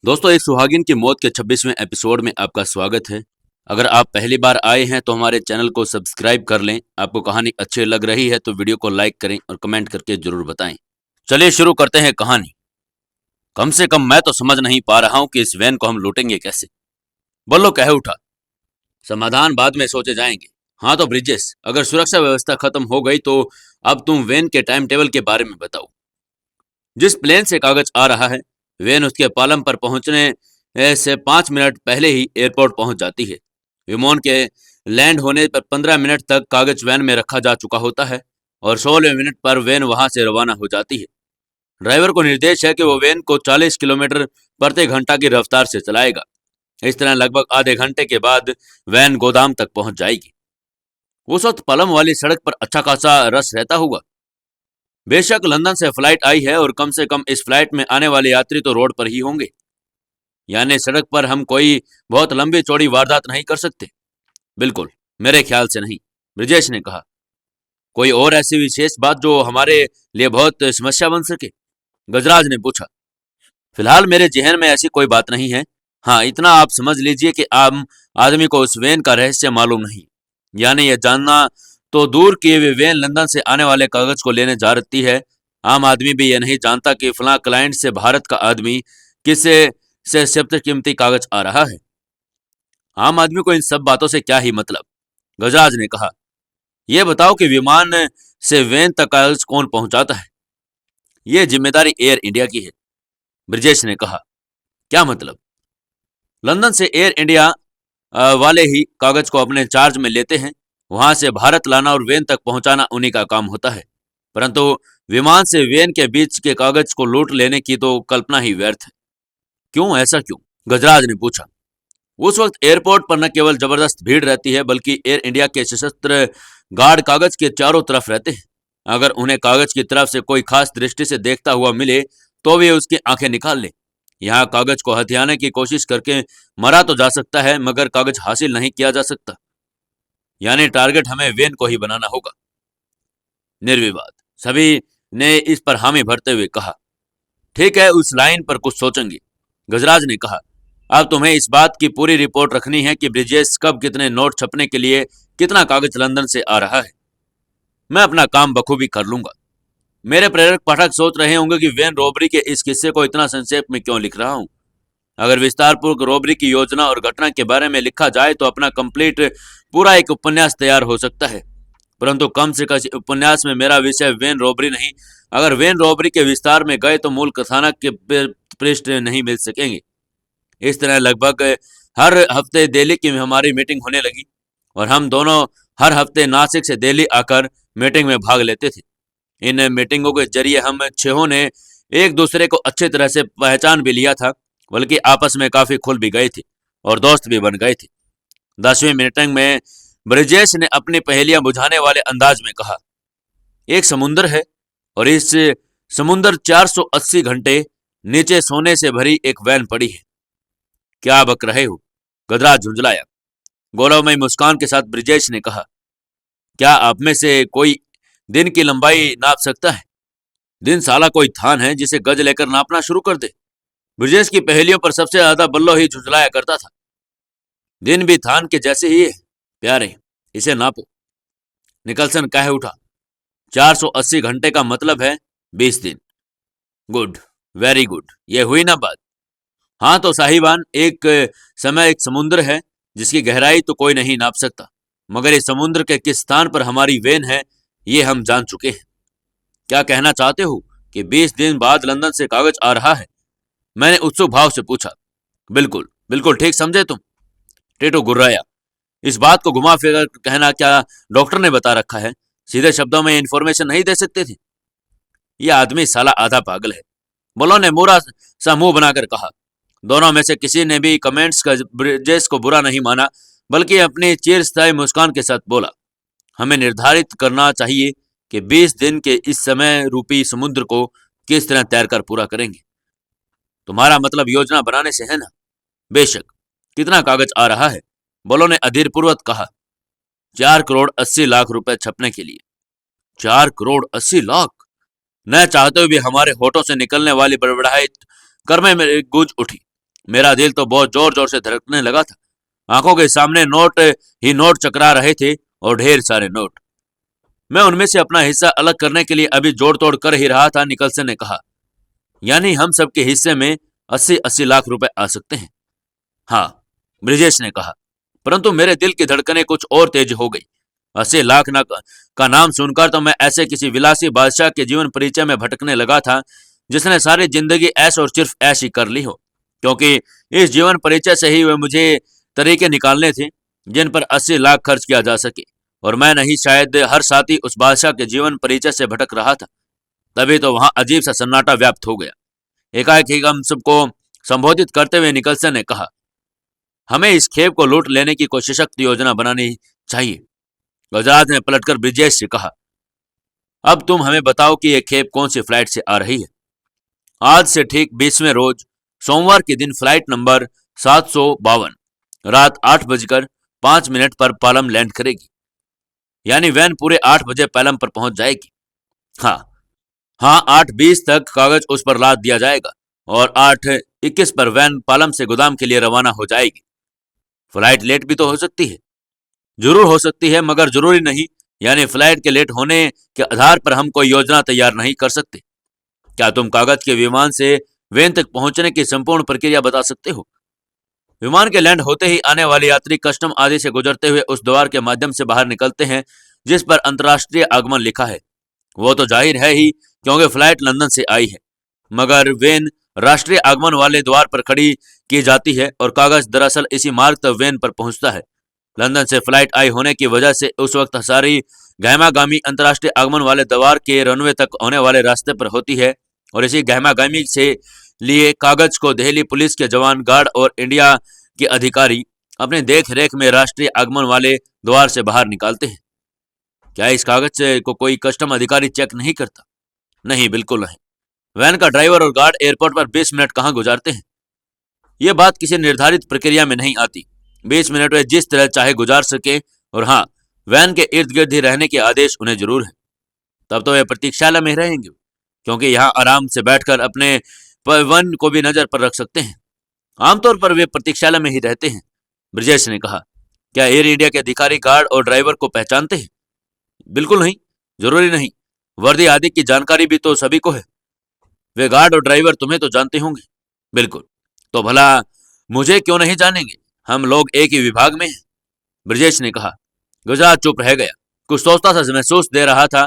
दोस्तों, एक सुहागिन की मौत के 26वें एपिसोड में आपका स्वागत है। अगर आप पहली बार आए हैं तो हमारे चैनल को सब्सक्राइब कर लें। आपको कहानी अच्छी लग रही है तो वीडियो को लाइक करें और कमेंट करके जरूर बताएं। चलिए शुरू करते हैं कहानी। कम से कम मैं तो समझ नहीं पा रहा हूं कि इस वैन को हम लूटेंगे कैसे। बल्लो कह उठा, समाधान बाद में सोचे जाएंगे। हाँ तो ब्रिजेश, अगर सुरक्षा व्यवस्था खत्म हो गई तो अब तुम वैन के टाइम टेबल के बारे में बताओ। जिस प्लेन से कागज आ रहा है, वैन उसके पालम पर पहुंचने से 5 मिनट पहले ही एयरपोर्ट पहुंच जाती है। विमान के लैंड होने पर 15 मिनट तक कागज वैन में रखा जा चुका होता है और 16वें मिनट पर वैन वहां से रवाना हो जाती है। ड्राइवर को निर्देश है कि वो वैन को 40 किलोमीटर प्रति घंटा की रफ्तार से चलाएगा। इस तरह लगभग आधे घंटे के बाद वैन गोदाम तक पहुंच जाएगी। उस वक्त पलम वाली सड़क पर अच्छा खासा रश रहता होगा। बेशक लंदन से फ्लाइट आई है और कम से कम इस फ्लाइट में आने वाले यात्री तो रोड पर ही होंगे, यानी सड़क पर हम कोई बहुत लंबी चौड़ी वारदात नहीं कर सकते। बिल्कुल, मेरे ख्याल से नहीं, ब्रिजेश ने कहा। कोई और ऐसी विशेष बात जो हमारे लिए बहुत समस्या बन सके? गजराज ने पूछा। फिलहाल मेरे जहन में ऐसी कोई बात नहीं है। हाँ, इतना आप समझ लीजिए कि आम आदमी को उस वैन का रहस्य मालूम नहीं, यानी यह जानना तो दूर कि वे वैन लंदन से आने वाले कागज को लेने जा रही है। आम आदमी भी यह नहीं जानता कि फलां क्लाइंट से भारत का आदमी किससे से सबसे कीमती कागज आ रहा है। आम आदमी को इन सब बातों से क्या ही मतलब? गजराज ने कहा। यह बताओ कि विमान से वैन तक कागज कौन पहुंचाता है? यह जिम्मेदारी एयर इंडिया की है, ब्रिजेश ने कहा। क्या मतलब? लंदन से एयर इंडिया वाले ही कागज को अपने चार्ज में लेते हैं। वहां से भारत लाना और वैन तक पहुंचाना उन्हीं का काम होता है। परंतु विमान से वैन के बीच के कागज को लूट लेने की तो कल्पना ही व्यर्थ है। क्यों, ऐसा क्यों? गजराज ने पूछा। उस वक्त एयरपोर्ट पर न केवल जबरदस्त भीड़ रहती है बल्कि एयर इंडिया के सशस्त्र गार्ड कागज के चारों तरफ रहते हैं। अगर उन्हें कागज की तरफ से कोई खास दृष्टि से देखता हुआ मिले तो वे उसकी आंखें निकाल ले। यहाँ कागज को हथियाने की कोशिश करके मरा तो जा सकता है मगर कागज हासिल नहीं किया जा सकता, यानी टारगेट हमें वैन को ही बनाना होगा। निर्विवाद सभी ने इस पर हामी भरते हुए कहा। ठीक है, उस लाइन पर कुछ सोचेंगे, गजराज ने कहा। अब तुम्हें इस बात की पूरी रिपोर्ट रखनी है कि ब्रिजेश कब कितने नोट छपने के लिए कितना कागज लंदन से आ रहा है। मैं अपना काम बखूबी कर लूंगा। मेरे प्रेरक पाठक सोच रहे होंगे कि वैन रॉबरी के इस किस्से को इतना संक्षेप में क्यों लिख रहा हूं। अगर विस्तारपूर्वक रॉबरी की योजना और घटना के बारे में लिखा जाए तो अपना कंप्लीट पूरा एक उपन्यास तैयार हो सकता है। परंतु कम से कम उपन्यास में मेरा विषय वैन रॉबरी नहीं। अगर वैन रॉबरी के विस्तार में गए तो मूल कथानक के पृष्ठ नहीं मिल सकेंगे। इस तरह लगभग हर हफ्ते दिल्ली की हमारी मीटिंग होने लगी और हम दोनों हर हफ्ते नासिक से दिल्ली आकर मीटिंग में भाग लेते थे। इन मीटिंगों के जरिए हम छहों ने एक दूसरे को अच्छी तरह से पहचान भी लिया था, बल्कि आपस में काफी खुल भी गए थे और दोस्त भी बन गए थे। 10वीं मीटिंग में ब्रिजेश ने अपनी पहेलियां बुझाने वाले अंदाज में कहा, एक समुंदर है और इस समुंदर 480 घंटे नीचे सोने से भरी एक वैन पड़ी है। क्या बक रहे हो? गदराज झुंझलाया। गौरवमयी मुस्कान के साथ ब्रिजेश ने कहा, क्या आप में से कोई दिन की लंबाई नाप सकता है? दिन साला कोई थान है जिसे गज लेकर नापना शुरू कर दे। ब्रिजेश की पहेलियों पर सबसे ज्यादा बल्लो ही झुंझलाया करता था। दिन भी थान के जैसे ही है प्यारे, इसे नापो। निकलसन कह उठा। 480 घंटे का मतलब है 20 दिन। गुड, वेरी गुड, ये हुई ना बात। हाँ तो साहिबान, एक समय एक समुद्र है जिसकी गहराई तो कोई नहीं नाप सकता, मगर इस समुद्र के किस स्थान पर हमारी वेन है ये हम जान चुके हैं। क्या कहना चाहते हो कि 20 दिन बाद लंदन से कागज आ रहा है? मैंने उत्सुक भाव से पूछा। बिल्कुल बिल्कुल ठीक समझे तुम, टेटो गुर्राया। इस बात को घुमा फिर कहना क्या डॉक्टर ने बता रखा है? सीधे शब्दों में इन्फॉर्मेशन नहीं दे सकते थे? यह आदमी साला आधा पागल है, बोलो ने मोरा सा मुंह बनाकर कहा। दोनों में से किसी ने भी कमेंट्स का ब्रिजेश को बुरा नहीं माना, बल्कि अपनी चिरस्थायी मुस्कान के साथ बोला, हमें निर्धारित करना चाहिए कि 20 दिन के इस समय रूपी समुद्र को किस तरह तैरकर पूरा करेंगे। तुम्हारा मतलब योजना बनाने से है ना? बेशक। कितना कागज आ रहा है? बोलो ने अधीरपूर्वक कहा। 4 करोड़ 80 लाख रुपए छपने के लिए। 4 करोड़ 80 लाख? न चाहते हुए भी हमारे होठों से निकलने वाली बड़बड़ाहट कर्मे में गूंज उठी। मेरा दिल तो बहुत जोर जोर से धड़कने लगा था। आंखों के सामने नोट ही नोट चकरा रहे थे और ढेर सारे नोट। मैं उनमें से अपना हिस्सा अलग करने के लिए अभी जोड़ तोड़ कर ही रहा था, निकलसन ने कहा, यानी हम सबके हिस्से में 80-80 लाख रुपए आ सकते हैं। हाँ, ब्रिजेश ने कहा, परंतु मेरे दिल की धड़कनें कुछ और तेज हो गई। 80 लाख का नाम सुनकर तो मैं ऐसे किसी विलासी बादशाह के जीवन परिचय में भटकने लगा था जिसने सारी जिंदगी ऐश और सिर्फ ऐश ही कर ली हो, क्योंकि इस जीवन परिचय से ही वे मुझे तरीके निकालने थे जिन पर 80 लाख खर्च किया जा सके, और मैं नहीं, शायद हर साथी उस बादशाह के जीवन परिचय से भटक रहा था। तभी तो वहां अजीब सा सन्नाटा व्याप्त हो गया। एकाएक ही हम सबको संबोधित करते हुए निकलसन ने कहा, हमें इस खेप को लूट लेने की कोई सशक्त योजना बनानी चाहिए। गजराज ने पलटकर ब्रिजेश से कहा, अब तुम हमें बताओ कि यह खेप कौन सी फ्लाइट से आ रही है। आज से ठीक 20वें रोज सोमवार के दिन फ्लाइट नंबर 752 रात 8:05 पर पालम लैंड करेगी। यानी वैन पूरे 8 बजे पालम पर पहुंच जाएगी। हाँ हाँ, 8:20 तक कागज उस पर लाद दिया जाएगा और 8:21 पर वैन पालम से गोदाम के लिए रवाना हो जाएगी। फ्लाइट लेट भी तो हो सकती है। जरूर हो सकती है, मगर जरूरी नहीं। यानी फ्लाइट के लेट होने के आधार पर हम कोई योजना तैयार नहीं कर सकते। क्या तुम कागज के विमान से वेन तक पहुंचने की संपूर्ण प्रक्रिया बता सकते हो? विमान के लैंड होते ही आने वाले यात्री कस्टम आदि से गुजरते हुए उस द्वार के माध्यम से बाहर निकलते हैं जिस पर अंतर्राष्ट्रीय आगमन लिखा है। वो तो जाहिर है ही, क्योंकि फ्लाइट लंदन से आई है, मगर वेन राष्ट्रीय आगमन वाले द्वार पर खड़ी की जाती है और कागज दरअसल इसी मार्ग तक वेन पर पहुंचता है। लंदन से फ्लाइट आई होने की वजह से उस वक्त सारी गहमागामी अंतर्राष्ट्रीय आगमन वाले द्वार के रनवे तक होने वाले रास्ते पर होती है, और इसी गहमागामी से लिए कागज को दिल्ली पुलिस के जवान, गार्ड और इंडिया के अधिकारी अपने देख रेख में राष्ट्रीय आगमन वाले द्वार से बाहर निकालते हैं। क्या इस कागज से को कोई कस्टम अधिकारी चेक नहीं करता? नहीं, बिल्कुल नहीं। वैन का ड्राइवर और गार्ड एयरपोर्ट पर 20 मिनट कहाँ गुजारते हैं? ये बात किसी निर्धारित प्रक्रिया में नहीं आती। 20 मिनट में जिस तरह चाहे गुजार सके, और हाँ, वैन के इर्द गिर्द ही रहने के आदेश उन्हें जरूर है। तब तो वे प्रतीक्षालय में रहेंगे, क्योंकि यहाँ आराम से बैठकर अपने वन को भी नजर पर रख सकते हैं। आमतौर पर वे प्रतीक्षालय में ही रहते हैं। ब्रजेश ने कहा, क्या एयर इंडिया के अधिकारी गार्ड और ड्राइवर को पहचानते हैं? बिल्कुल नहीं, जरूरी नहीं। वर्दी आदि की जानकारी भी तो सभी को है। वे गार्ड और ड्राइवर तुम्हें तो जानते होंगे। बिल्कुल, तो भला मुझे क्यों नहीं जानेंगे? हम लोग एक ही विभाग में हैं। ब्रजेश ने कहा। गुजरात चुप रह गया, कुछ सोचता सा महसूस दे रहा था।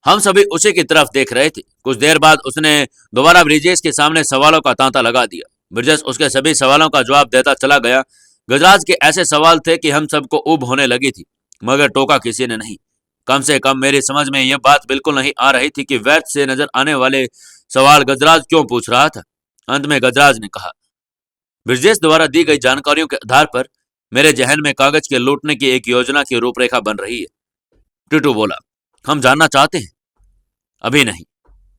हम सभी उसी की तरफ देख रहे थे। कुछ देर बाद उसने दोबारा ब्रिजेश के सामने सवालों का तांता लगा दिया। ब्रिजेश उसके सभी सवालों का जवाब देता चला गया। गजराज के ऐसे सवाल थे कि हम सबको ऊब होने लगी थी, मगर टोका किसी ने नहीं। कम से कम मेरी समझ में यह बात बिल्कुल नहीं आ रही थी कि व्यर्थ से नजर आने वाले सवाल गजराज क्यों पूछ रहा था। अंत में गजराज ने कहा, ब्रिजेश द्वारा दी गई जानकारियों के आधार पर मेरे जहन में कागज के लूटने की एक योजना की रूपरेखा बन रही है। टिटू बोला, हम जानना चाहते हैं। अभी नहीं।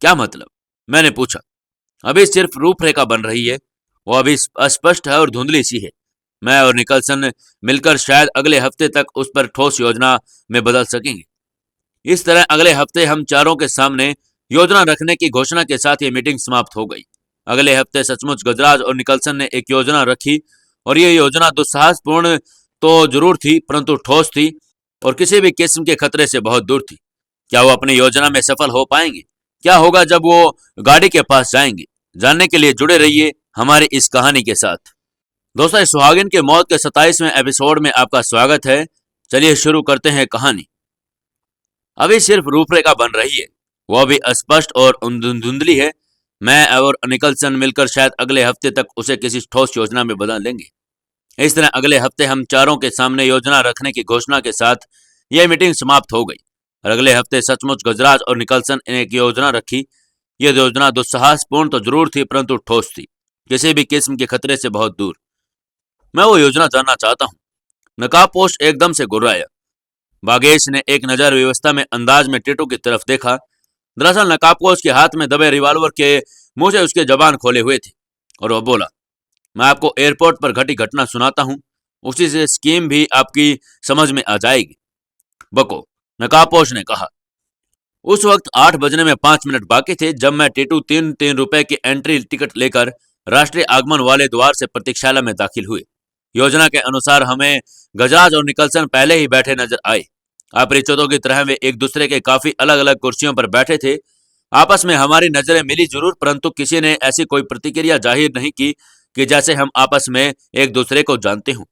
क्या मतलब? मैंने पूछा। अभी सिर्फ रूपरेखा बन रही है, वो अभी अस्पष्ट है और धुंधली सी है। मैं और निकलसन मिलकर शायद अगले हफ्ते तक उस पर ठोस योजना में बदल सकेंगे। इस तरह अगले हफ्ते हम चारों के सामने योजना रखने की घोषणा के साथ ये मीटिंग समाप्त हो गई। अगले हफ्ते सचमुच गजराज और निकलसन ने एक योजना रखी, और ये योजना दुस्साहसपूर्ण तो जरूर थी, परंतु ठोस थी और किसी भी किस्म के खतरे से बहुत दूर थी। क्या वो अपनी योजना में सफल हो पाएंगे? क्या होगा जब वो गाड़ी के पास जाएंगे? जानने के लिए जुड़े रहिए हमारी इस कहानी के साथ। दोस्तों, सुहागिन की मौत के 27वें एपिसोड में आपका स्वागत है। चलिए शुरू करते हैं कहानी। अभी सिर्फ रूपरेखा बन रही है, वो अभी अस्पष्ट और धुंधली है। मैं और निकलसन मिलकर शायद अगले हफ्ते तक उसे किसी ठोस योजना में बदल लेंगे। इस तरह अगले हफ्ते हम चारों के सामने योजना रखने की घोषणा के साथ यह मीटिंग समाप्त हो गई, और अगले हफ्ते सचमुच गजराज और निकलसन ने एक योजना रखी। यह योजना दुस्साहसपूर्ण तो जरूर थी, परंतु ठोस थी, किसी भी किस्म के खतरे से बहुत दूर। मैं वो योजना जानना चाहता हूँ। नकाबपोश एकदम से गुर्राया। बागेश ने एक नजर व्यवस्था में अंदाज में टिटू की तरफ देखा। दरअसल नकाबपोश के हाथ में दबे रिवॉल्वर के मुंह से उसके जबान खोले हुए थे, और वह बोला, मैं आपको एयरपोर्ट पर घटी घटना सुनाता हूँ, उसी से स्कीम भी आपकी समझ में आ जाएगी। बको, नकाबपोश ने कहा। उस वक्त 8 बजने में 5 मिनट बाकी थे जब मैं टिटू 3-3 रुपए की एंट्री टिकट लेकर राष्ट्रीय आगमन वाले द्वार से प्रतीक्षालय में दाखिल हुए। योजना के अनुसार हमें गजराज और निकलसन पहले ही बैठे नजर आए। अपरिचितों की तरह वे एक दूसरे के काफी अलग अलग कुर्सियों पर बैठे थे। आपस में हमारी नजरें मिली जरूर, परंतु किसी ने ऐसी कोई प्रतिक्रिया जाहिर नहीं की कि जैसे हम आपस में एक दूसरे को जानते हों।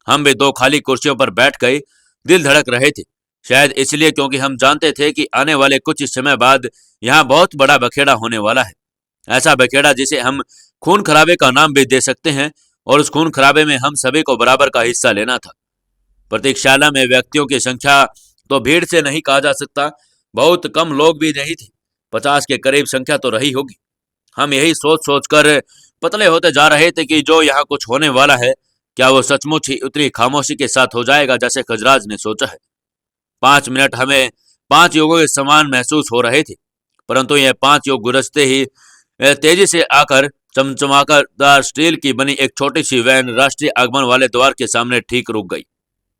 हम भी दो खाली कुर्सियों पर बैठ गए। दिल धड़क रहे थे, शायद इसलिए क्योंकि हम जानते थे कि आने वाले कुछ समय बाद यहाँ बहुत बड़ा बखेड़ा होने वाला है। ऐसा बखेड़ा जिसे हम खून खराबे का नाम भी दे सकते हैं, और उस खून खराबे में हम सभी को बराबर का हिस्सा लेना था। प्रतीक्षालय में व्यक्तियों की संख्या तो भीड़ से नहीं कहा जा सकता, बहुत कम लोग भी नहीं थे। 50 के करीब संख्या तो रही होगी। हम यही सोच सोच कर पतले होते जा रहे थे कि जो यहाँ कुछ होने वाला है, क्या वो सचमुच ही उतनी खामोशी के साथ हो जाएगा जैसे खजराज ने सोचा है। 5 मिनट हमें 5 युगों के समान महसूस हो रहे थे, परंतु यह 5 युग गुजरते ही तेजी से आकर चमचमाकर स्टील की बनी एक छोटी सी वैन राष्ट्रीय आगमन वाले द्वार के सामने ठीक रुक गई।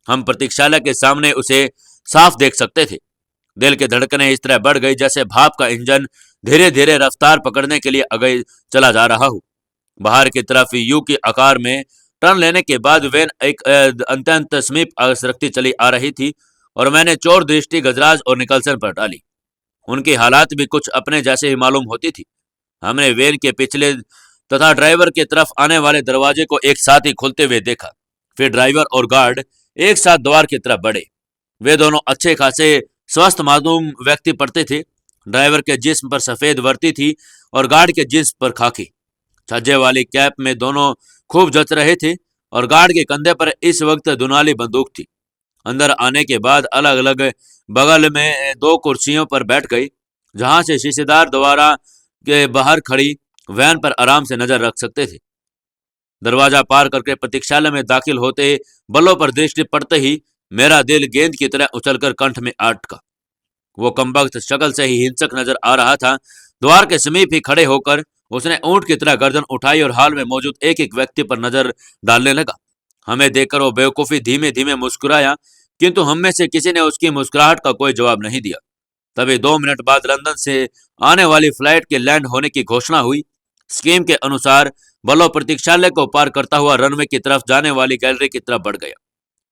हम प्रतीक्षालय के सामने उसे साफ देख सकते थे। दिल की धड़कनें इस तरह बढ़ गई जैसे भाप का इंजन धीरे धीरे रफ्तार पकड़ने के लिए आगे चला जा रहा हो। बाहर की तरफ यू के आकार में टर्न लेने के बाद वैन एक अत्यंत समीप सरकती चली आ रही थी, और मैंने चोर दृष्टि गजराज और निकलसन पर डाली। उनकी हालात भी कुछ अपने जैसे ही मालूम होती थी। हमने वैन के पिछले तथा ड्राइवर की तरफ आने वाले दरवाजे को एक साथ ही खुलते हुए देखा। फिर ड्राइवर और गार्ड एक साथ द्वार की तरफ बढ़े। वे दोनों अच्छे खासे स्वस्थ मासूम व्यक्ति पड़ते थे। ड्राइवर के जिस्म पर सफेद वर्दी थी और गार्ड के जिस्म पर खाकी। छज्जे वाली कैप में दोनों खूब जच रहे थे, और गार्ड के कंधे पर इस वक्त दुनाली बंदूक थी। अंदर आने के बाद अलग अलग बगल में 2 कुर्सियों पर बैठ गई, जहां से शीशेदार द्वारा के बाहर खड़ी वैन पर आराम से नजर रख सकते थे। दरवाजा पार करके प्रतीक्षालय में दाखिल होते बल्लों पर दृष्टि पड़ते ही मेरा दिल गेंद की तरह उछलकर कंठ में अटका। वो कमबख्त शक्ल से ही हिंसक नजर आ रहा था। द्वार के समीप ही खड़े होकर उसने ऊंट की तरह गर्दन उठाई और हाल में मौजूद एक एक व्यक्ति पर नजर डालने लगा। हमें देखकर वो बेवकूफी धीमे धीमे मुस्कुराया, किंतु हम में से किसी ने उसकी मुस्कुराहट का कोई जवाब नहीं दिया। तभी 2 मिनट बाद लंदन से आने वाली फ्लाइट के लैंड होने की घोषणा हुई। स्कीम के अनुसार बल्लो प्रतीक्षालय को पार करता हुआ रनवे की तरफ जाने वाली गैलरी की तरफ बढ़ गया।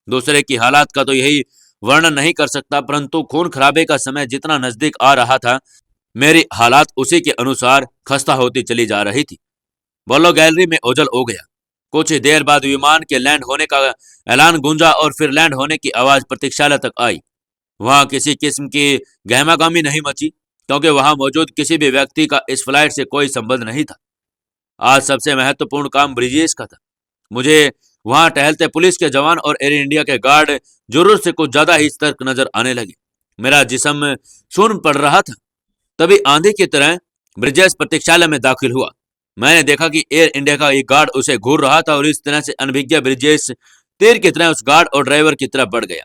दूसरे की हालात का तो यही वर्णन नहीं कर सकता, परंतु खून खराबे का समय जितना नजदीक आ रहा था, मेरी हालात उसी के अनुसार खस्ता होती चली जा रही थी। बल्लो गैलरी में ओझल हो गया। कुछ ही देर बाद विमान के लैंड होने का ऐलान गूंजा और फिर लैंड होने की आवाज प्रतीक्षालय तक आई। वहां किसी किस्म की गहमागहमी नहीं मची, क्योंकि वहां मौजूद किसी भी व्यक्ति का इस फ्लाइट से कोई संबंध नहीं था। आज सबसे महत्वपूर्ण काम ब्रिजेश का था। मुझे वहां टहलते पुलिस के जवान और एयर इंडिया के गार्ड जरूर से कुछ ज्यादा ही सतर्क नजर आने लगे। मेरा जिस्म सुन्न पड़ रहा था। तभी आंधी की तरह ब्रिजेश प्रतीक्षालय में दाखिल हुआ। मैंने देखा कि एयर इंडिया का एक गार्ड उसे घूर रहा था, और इस तरह से अनभिज्ञ ब्रिजेश तीर की तरह उस गार्ड और ड्राइवर की तरफ बढ़ गया।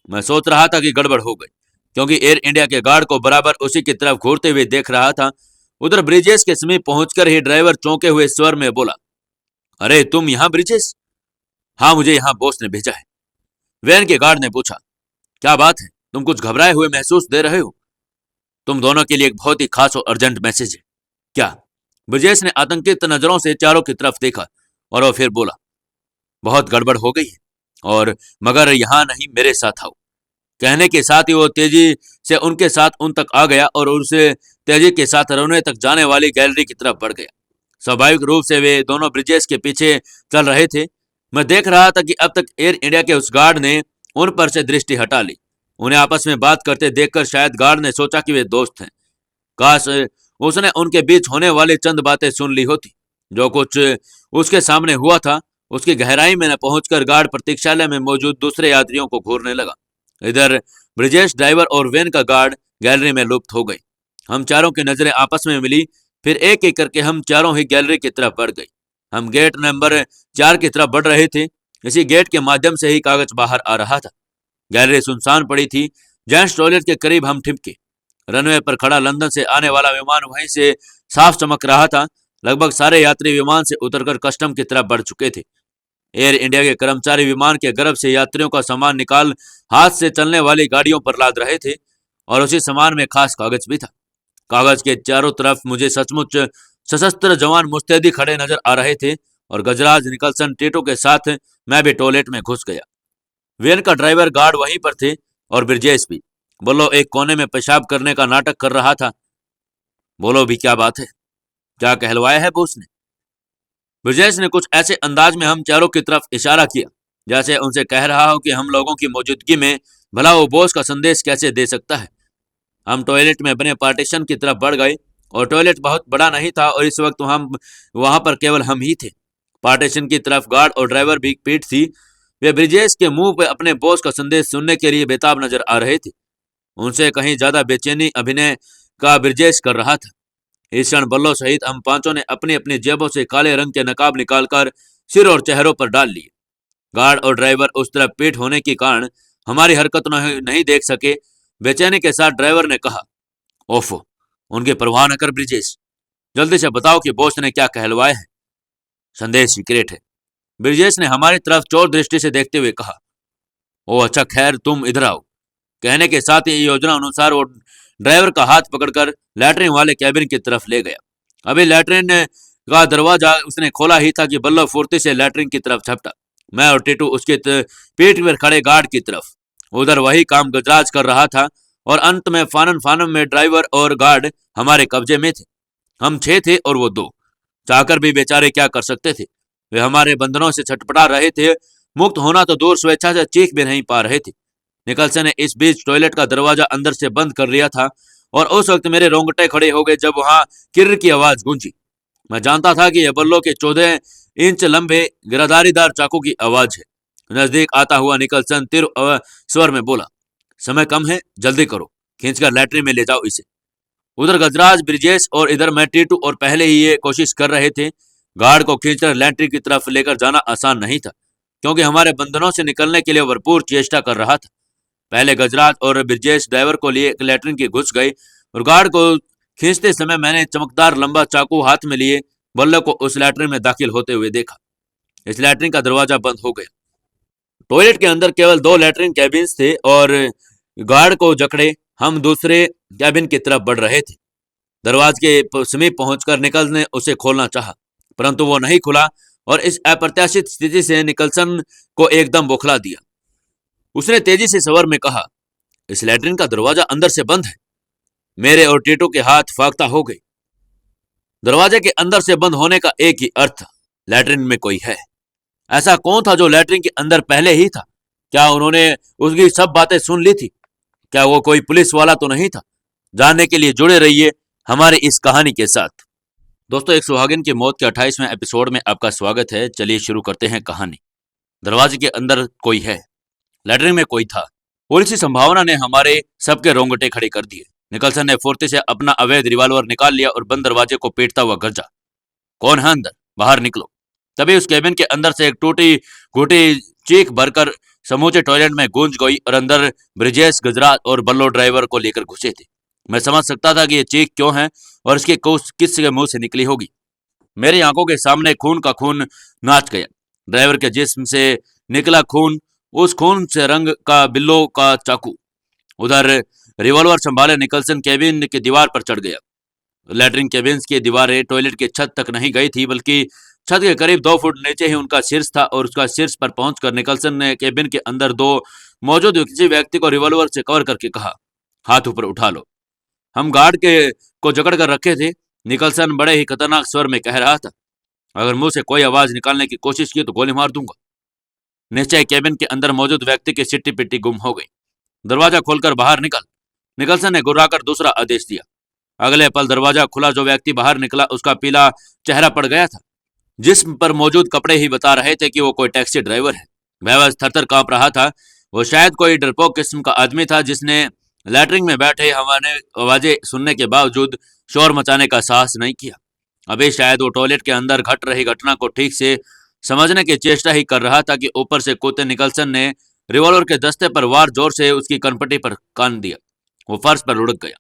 मैं सोच रहा था कि गड़बड़ हो गई, क्योंकि एयर इंडिया के गार्ड को बराबर उसी की तरफ घूरते हुए देख रहा था। उधर ब्रिजेश के समीप पहुंचकर ही ड्राइवर चौंके हुए स्वर में बोला, अरे तुम यहाँ ब्रिजेश? हाँ, मुझे यहाँ बॉस ने भेजा है। वैन के गार्ड ने पूछा, क्या बात है, तुम कुछ घबराए हुए महसूस दे रहे हो? तुम दोनों के लिए एक बहुत ही खास और अर्जेंट मैसेज है। क्या? ब्रिजेश ने आतंकित नजरों से चारों की तरफ देखा और वह फिर बोला, बहुत गड़बड़ हो गई है, और मगर यहाँ नहीं, मेरे साथ आओ। कहने के साथ ही वो तेजी से उनके साथ उन तक आ गया और उनसे तेजी के साथ रनवे तक जाने वाली गैलरी की तरफ बढ़ गया। स्वाभाविक रूप से वे दोनों ब्रिजेश के पीछे चल रहे थे। मैं देख रहा था कि अब तक एयर इंडिया के उस गार्ड ने उन पर से दृष्टि हटा ली। उन्हें आपस में बात करते देखकर शायद गार्ड ने सोचा कि वे दोस्त हैं। काश उसने उनके बीच होने वाली चंद बातें सुन ली होती। जो कुछ उसके सामने हुआ था, उसकी गहराई में न पहुंचकर गार्ड प्रतीक्षालय में मौजूद दूसरे यात्रियों को घूरने लगा। इधर ब्रिजेश, ड्राइवर और वैन का गार्ड गैलरी में लुप्त हो गए। हम चारों की नजरें आपस में मिली। फिर एक एक करके हम चारों ही गैलरी की तरफ बढ़ गए। हम गेट नंबर 4 की तरफ बढ़ रहे थे। इसी गेट के माध्यम से ही कागज बाहर आ रहा था। गैलरी सुनसान पड़ी थी। जेंट्स टॉयलेट के करीब हम ठिमके। रनवे पर खड़ा लंदन से आने वाला विमान वहीं से साफ चमक रहा था। लगभग सारे यात्री विमान से उतरकर कस्टम की तरफ बढ़ चुके थे। एयर इंडिया के कर्मचारी विमान के गर्भ से यात्रियों का सामान निकाल हाथ से चलने वाली गाड़ियों पर लाद रहे थे, और उसी सामान में खास कागज भी था। कागज के चारों तरफ मुझे सचमुच सशस्त्र जवान मुस्तैदी खड़े नजर आ रहे थे और गजराज, निकलसन, टीटू के साथ मैं भी टॉयलेट में घुस गया। वैन का ड्राइवर, गार्ड वहीं पर थे और ब्रिजेश भी। बोलो एक कोने में पेशाब करने का नाटक कर रहा था। बोलो भी क्या बात है, क्या कहलवाया है बॉस ने? ब्रिजेश ने कुछ ऐसे अंदाज में हम चारों की तरफ इशारा किया जैसे उनसे कह रहा हो कि हम लोगों की मौजूदगी में भला वो बॉस का संदेश कैसे दे सकता है। हम टॉयलेट में बने पार्टीशन की तरफ बढ़ गए और टॉयलेट बहुत बड़ा नहीं था और इस वक्त हम वहां पर केवल हम ही थे। पार्टीशन की तरफ गार्ड और ड्राइवर भी पीठ थी। वे ब्रिजेश के मुंह पे अपने बॉस का संदेश सुनने के लिए बेताब नजर आ रहे थे। उनसे कहीं ज्यादा बेचैनी अभिनय का ब्रिजेश कर रहा था। इस क्षण बल्लो सहित हम पांचों ने अपनी अपनी जेबों से काले रंग के नकाब निकालकर सिर और चेहरों पर डाल लिए। गार्ड और ड्राइवर उस तरफ पीठ होने के कारण हमारी हरकत नहीं देख सके। बेचैनी के साथ ड्राइवर ने कहा, ओफो, उनकी परवाह न कर ब्रिजेश, जल्दी से बताओ कि बॉस ने क्या कहलवाया है। संदेश सीक्रेट है, ब्रिजेश ने हमारी तरफ चोर दृष्टि से देखते हुए कहा। ओ अच्छा, खैर तुम इधर आओ। कहने के साथ ही योजना अनुसार वो ड्राइवर का हाथ पकड़कर लैट्रिन वाले कैबिन की तरफ ले गया। अभी लैट्रिन का दरवाजा उसने खोला ही था कि बल्लभ फुर्ती से लैट्रिन की तरफ झपटा। मैं और टीटू उसके पीठ पर खड़े गार्ड की तरफ। उधर वही काम गजराज कर रहा था और अंत में फानन फानन में ड्राइवर और गार्ड हमारे कब्जे में थे। हम 6 थे और वो 2। चाहकर भी बेचारे क्या कर सकते थे। वे हमारे बंधनों से छटपटा रहे थे। मुक्त होना तो दूर, स्वेच्छा से चीख भी नहीं पा रहे थे। निकलसन ने इस बीच टॉयलेट का दरवाजा अंदर से बंद कर लिया था और उस वक्त मेरे रोंगटे खड़े हो गए जब वहां किर्र की आवाज गूंजी। मैं जानता था कि यह बल्लो के 14 इंच लंबे गिरदारीदार चाकू की आवाज है। नजदीक आता हुआ निकलसन तिर स्वर में बोला, समय कम है, जल्दी करो, खींचकर लैट्रिन में ले जाओ इसे। उधर गजराज, ब्रिजेश और इधर मैं, टीटू और पहले ही ये कोशिश कर रहे थे। गार्ड को खींचकर लैट्रिन की तरफ लेकर जाना आसान नहीं था क्योंकि हमारे बंधनों से निकलने के लिए भरपूर चेष्टा कर रहा था। पहले गजराज और ब्रिजेश ड्राइवर को लिए लैट्रिन की घुस गए और गार्ड को खींचते समय मैंने चमकदार लंबा चाकू हाथ में लिए बल्ले को उस लैट्रिन में दाखिल होते हुए देखा। इस लैट्रिन का दरवाजा बंद हो गया। टॉयलेट के अंदर केवल 2 लैट्रिन कैबिन्स थे और गार्ड को जकड़े हम दूसरे कैबिन की तरफ बढ़ रहे थे। दरवाजे के समीप पहुंचकर निकल ने उसे खोलना चाहा, परंतु वो नहीं खुला और इस अप्रत्याशित स्थिति से निकलसन को एकदम बौखला दिया। उसने तेजी से स्वर में कहा, इस लैट्रिन का दरवाजा अंदर से बंद है। मेरे और टीटू के हाथ फाख्ता हो गए। दरवाजे के अंदर से बंद होने का एक ही अर्थ, लैट्रिन में कोई है। ऐसा कौन था जो लैट्रिन के अंदर पहले ही था? क्या उन्होंने उसकी सब बातें सुन ली थी? क्या वो कोई पुलिस वाला तो नहीं था? जानने के लिए जुड़े रहिए हमारी इस कहानी के साथ। दोस्तों, एक सुहागिन की मौत के 28वें एपिसोड में आपका स्वागत है। चलिए शुरू करते हैं कहानी। दरवाजे के अंदर कोई है, लैट्रिन में कोई था। पुलिस की संभावना ने हमारे सबके रोंगटे खड़े कर दिए। निकलसन ने फुर्ती से अपना अवैध रिवॉल्वर निकाल लिया और बंद दरवाजे को पीटता हुआ गरजा, कौन है अंदर? बाहर निकलो। तभी उस कैबिन के अंदर से एक टूटी फूटी चीख भरकर समूचे टॉयलेट में गूंज गई और अंदर ब्रिजेश, गजराज और बल्लो ड्राइवर को लेकर घुसे थे। मैं समझ सकता था कि ये चीख क्यों है और इसके किस के मुंह से निकली होगी। मेरी आंखों के सामने खून का खून नाच गया। ड्राइवर के जिस्म से निकला खून, उस खून से रंग का बिल्लो का चाकू। उधर रिवॉल्वर संभाले निकलसन केबिन की दीवार पर चढ़ गया। लैट्रिन केबिन की दीवारें टॉयलेट के छत तक नहीं गई थी, बल्कि छत के करीब 2 फुट नीचे ही उनका शीर्ष था और उसका शीर्ष पर पहुंचकर निकलसन ने केबिन के अंदर 2 मौजूद किसी व्यक्ति को रिवॉल्वर से कवर करके कहा, हाथ ऊपर उठा लो। हम गार्ड के को जकड़ कर रखे थे। निकलसन बड़े ही खतरनाक स्वर में कह रहा था, अगर मुंह से कोई आवाज निकालने की कोशिश की तो गोली मार दूंगा। निश्चय केबिन के अंदर मौजूद व्यक्ति की सिट्टी पिट्टी गुम हो गई। दरवाजा खोलकर बाहर निकल, निकलसन ने गुर्राकर दूसरा आदेश दिया। अगले पल दरवाजा खुला। जो व्यक्ति बाहर निकला उसका पीला चेहरा पड़ गया था। जिस्म पर मौजूद कपड़े ही बता रहे थे कि वो कोई टैक्सी ड्राइवर है। वह थरथर कांप रहा था। वो शायद कोई डरपोक किस्म का आदमी था जिसने लैट्रिन में बैठे हमारे आवाजें सुनने के बावजूद शोर मचाने का साहस नहीं किया। अभी शायद वो टॉयलेट के अंदर घट रही घटना को ठीक से समझने की चेष्टा ही कर रहा था कि ऊपर से कूदते निकलसन ने रिवॉल्वर के दस्ते पर वार जोर से उसकी कनपट्टी पर कान दिया। वो फर्श पर लुढ़क गया।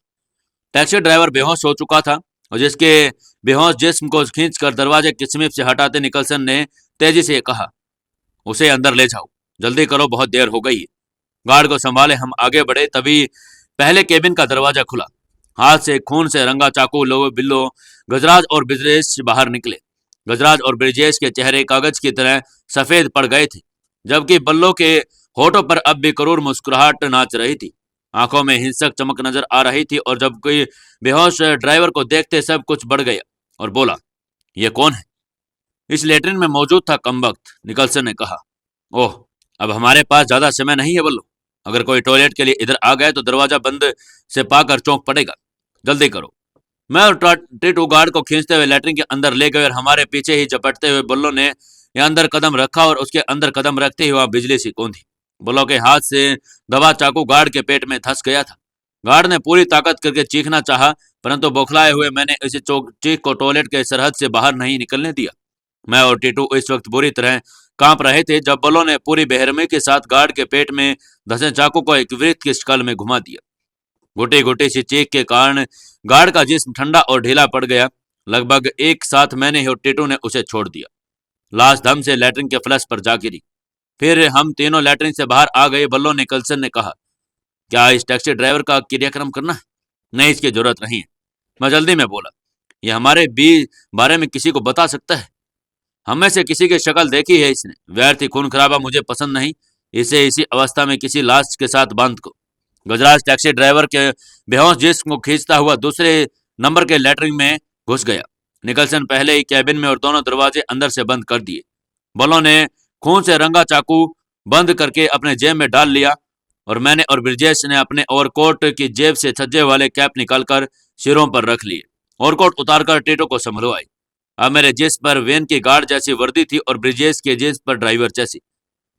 टैक्सी ड्राइवर बेहोश हो चुका था और जिसके बेहोश जिस्म को खींचकर दरवाजे के समीप से हटाते निकलसन ने तेजी से कहा, उसे अंदर ले जाओ, जल्दी करो, बहुत देर हो गई है। गार्ड को संभाले हम आगे बढ़े। तभी पहले केबिन का दरवाजा खुला। हाथ से खून से रंगा चाकू लोगो बिल्लो गजराज और ब्रिजेश बाहर निकले। गजराज और ब्रिजेश के चेहरे कागज की तरह सफेद पड़ गए थे, जबकि बल्लो के होठों पर अब भी क्रूर मुस्कुराहट नाच रही थी। आंखों में हिंसक चमक नजर आ रही थी और जब कोई बेहोश ड्राइवर को देखते सब कुछ बढ़ गया और बोला, यह कौन है? इस लेटरिन में मौजूद था कमबख्त, निकलसन ने कहा। ओह, अब हमारे पास ज्यादा समय नहीं है बल्लो। अगर कोई टॉयलेट के लिए इधर आ गया तो दरवाजा बंद से पाकर चौंक पड़ेगा। जल्दी करो। मैं और टीटू गार्ड को खींचते हुए लैट्रिन के अंदर ले गए और हमारे पीछे ही झपटते हुए बुल्लो ने यहाँ अंदर कदम रखा और उसके अंदर कदम रखते ही वहां बिजली सी कौंधी। बुल्लो के हाथ से दबा चाकू गार्ड के पेट में धंस गया था। गार्ड ने पूरी ताकत करके चीखना चाहा, परंतु बौखलाए हुए मैंने इसे चीख को टॉयलेट के सरहद से बाहर नहीं निकलने दिया। मैं और टीटू इस वक्त बुरी तरह कांप रहे थे जब बुल्लो ने पूरी बेरहमी के साथ गार्ड के पेट में धंसे चाकू को एक वृत्त की शक्ल में घुमा दिया। घुटी घुटी सी चीख के कारण गार्ड का जिस्म ठंडा और ढीला पड़ गया। लगभग एक साथ मैंने और टीटू ने उसे छोड़ दिया। लाश दम से लैट्रिन के फ्लश पर जा गिरी। फिर हम तीनों लैट्रिन से बाहर आ गए। बल्लो ने कल्सन ने कहा, क्या इस टैक्सी ड्राइवर का क्रियाक्रम करना है? नहीं, इसकी जरूरत नहीं है। मैं जल्दी में बोला, यह हमारे बारे में किसी को बता सकता है? हम में से किसी की शक्ल देखी है इसने। व्यर्थ खून खराबा मुझे पसंद नहीं। इसे इसी अवस्था में किसी लाश के साथ बांध को। गजराज टैक्सी ड्राइवर के बेहोश जिस्म को खींचता हुआ दूसरे नंबर के लैटरिन में घुस गया। निकलसन पहले ही कैबिन में और दोनों दरवाजे अंदर से बंद कर दिए। बलों ने खून से रंगा चाकू बंद करके अपने जेब में डाल लिया और मैंने और ब्रिजेश ने अपने ओवरकोट की जेब से छज्जे वाले कैप निकालकर सिरों पर रख लिए। ओवरकोट उतारकर टीटो को संभलवाई। अब मेरे जिस्म पर वेन की गार्ड जैसी वर्दी थी और ब्रिजेश के जिस्म पर ड्राइवर जैसी।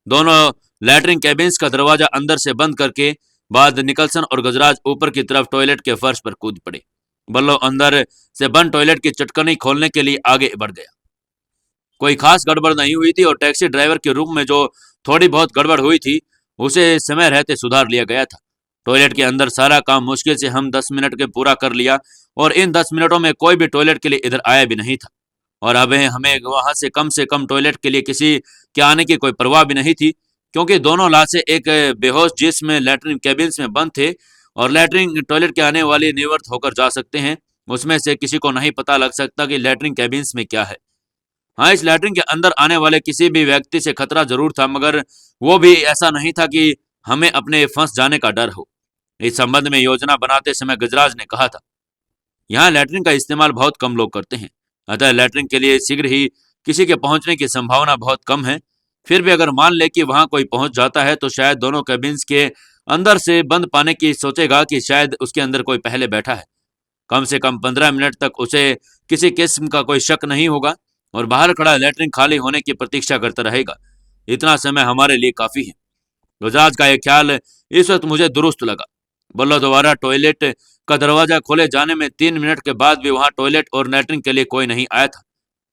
दोनों लैटरिन कैबिन्स का दरवाजा अंदर से बंद करके बाद निकलसन और गजराज ऊपर की तरफ टॉयलेट के फर्श पर कूद पड़े। बल्लो अंदर से बंद टॉयलेट की चटकनी खोलने के लिए आगे बढ़ गया। कोई खास गड़बड़ नहीं हुई थी और टैक्सी ड्राइवर के रूम में जो थोड़ी बहुत गड़बड़ हुई थी उसे समय रहते सुधार लिया गया था। टॉयलेट के अंदर सारा काम मुश्किल से हम 10 मिनट के पूरा कर लिया और इन 10 मिनटों में कोई भी टॉयलेट के लिए इधर आया भी नहीं था। और अब हमें वहां से कम टॉयलेट के लिए किसी के आने की कोई परवाह भी नहीं थी, क्योंकि दोनों लाशें एक बेहोश जिसमें लैट्रिन कैबिन्स में बंद थे और लैट्रिन टॉयलेट के आने वाले निवर्त होकर जा सकते हैं। उसमें से किसी को नहीं पता लग सकता कि लैट्रिन कैबिन्स में क्या है। हाँ, इस लैट्रिन के अंदर आने वाले किसी भी व्यक्ति से खतरा जरूर था, मगर वो भी ऐसा नहीं था कि हमें अपने फंस जाने का डर हो। इस संबंध में योजना बनाते समय गजराज ने कहा था, यहाँ लैट्रिन का इस्तेमाल बहुत कम लोग करते हैं, अतः लैट्रिन के लिए शीघ्र ही किसी के पहुंचने की संभावना बहुत कम है। फिर भी अगर मान ले कि वहां कोई पहुंच जाता है तो शायद दोनों कैबिन्स के अंदर से बंद पाने की सोचेगा कि शायद उसके अंदर कोई पहले बैठा है। कम से कम 15 मिनट तक उसे किसी किस्म का कोई शक नहीं होगा और बाहर खड़ा लैट्रिन खाली होने की प्रतीक्षा करता रहेगा। इतना समय हमारे लिए काफी है। गुजरात का यह ख्याल इस वक्त मुझे दुरुस्त लगा। बल्लो दोबारा टॉयलेट का दरवाजा खोले जाने में 3 मिनट के बाद भी वहां टॉयलेट और लैट्रिन के लिए कोई नहीं आया था।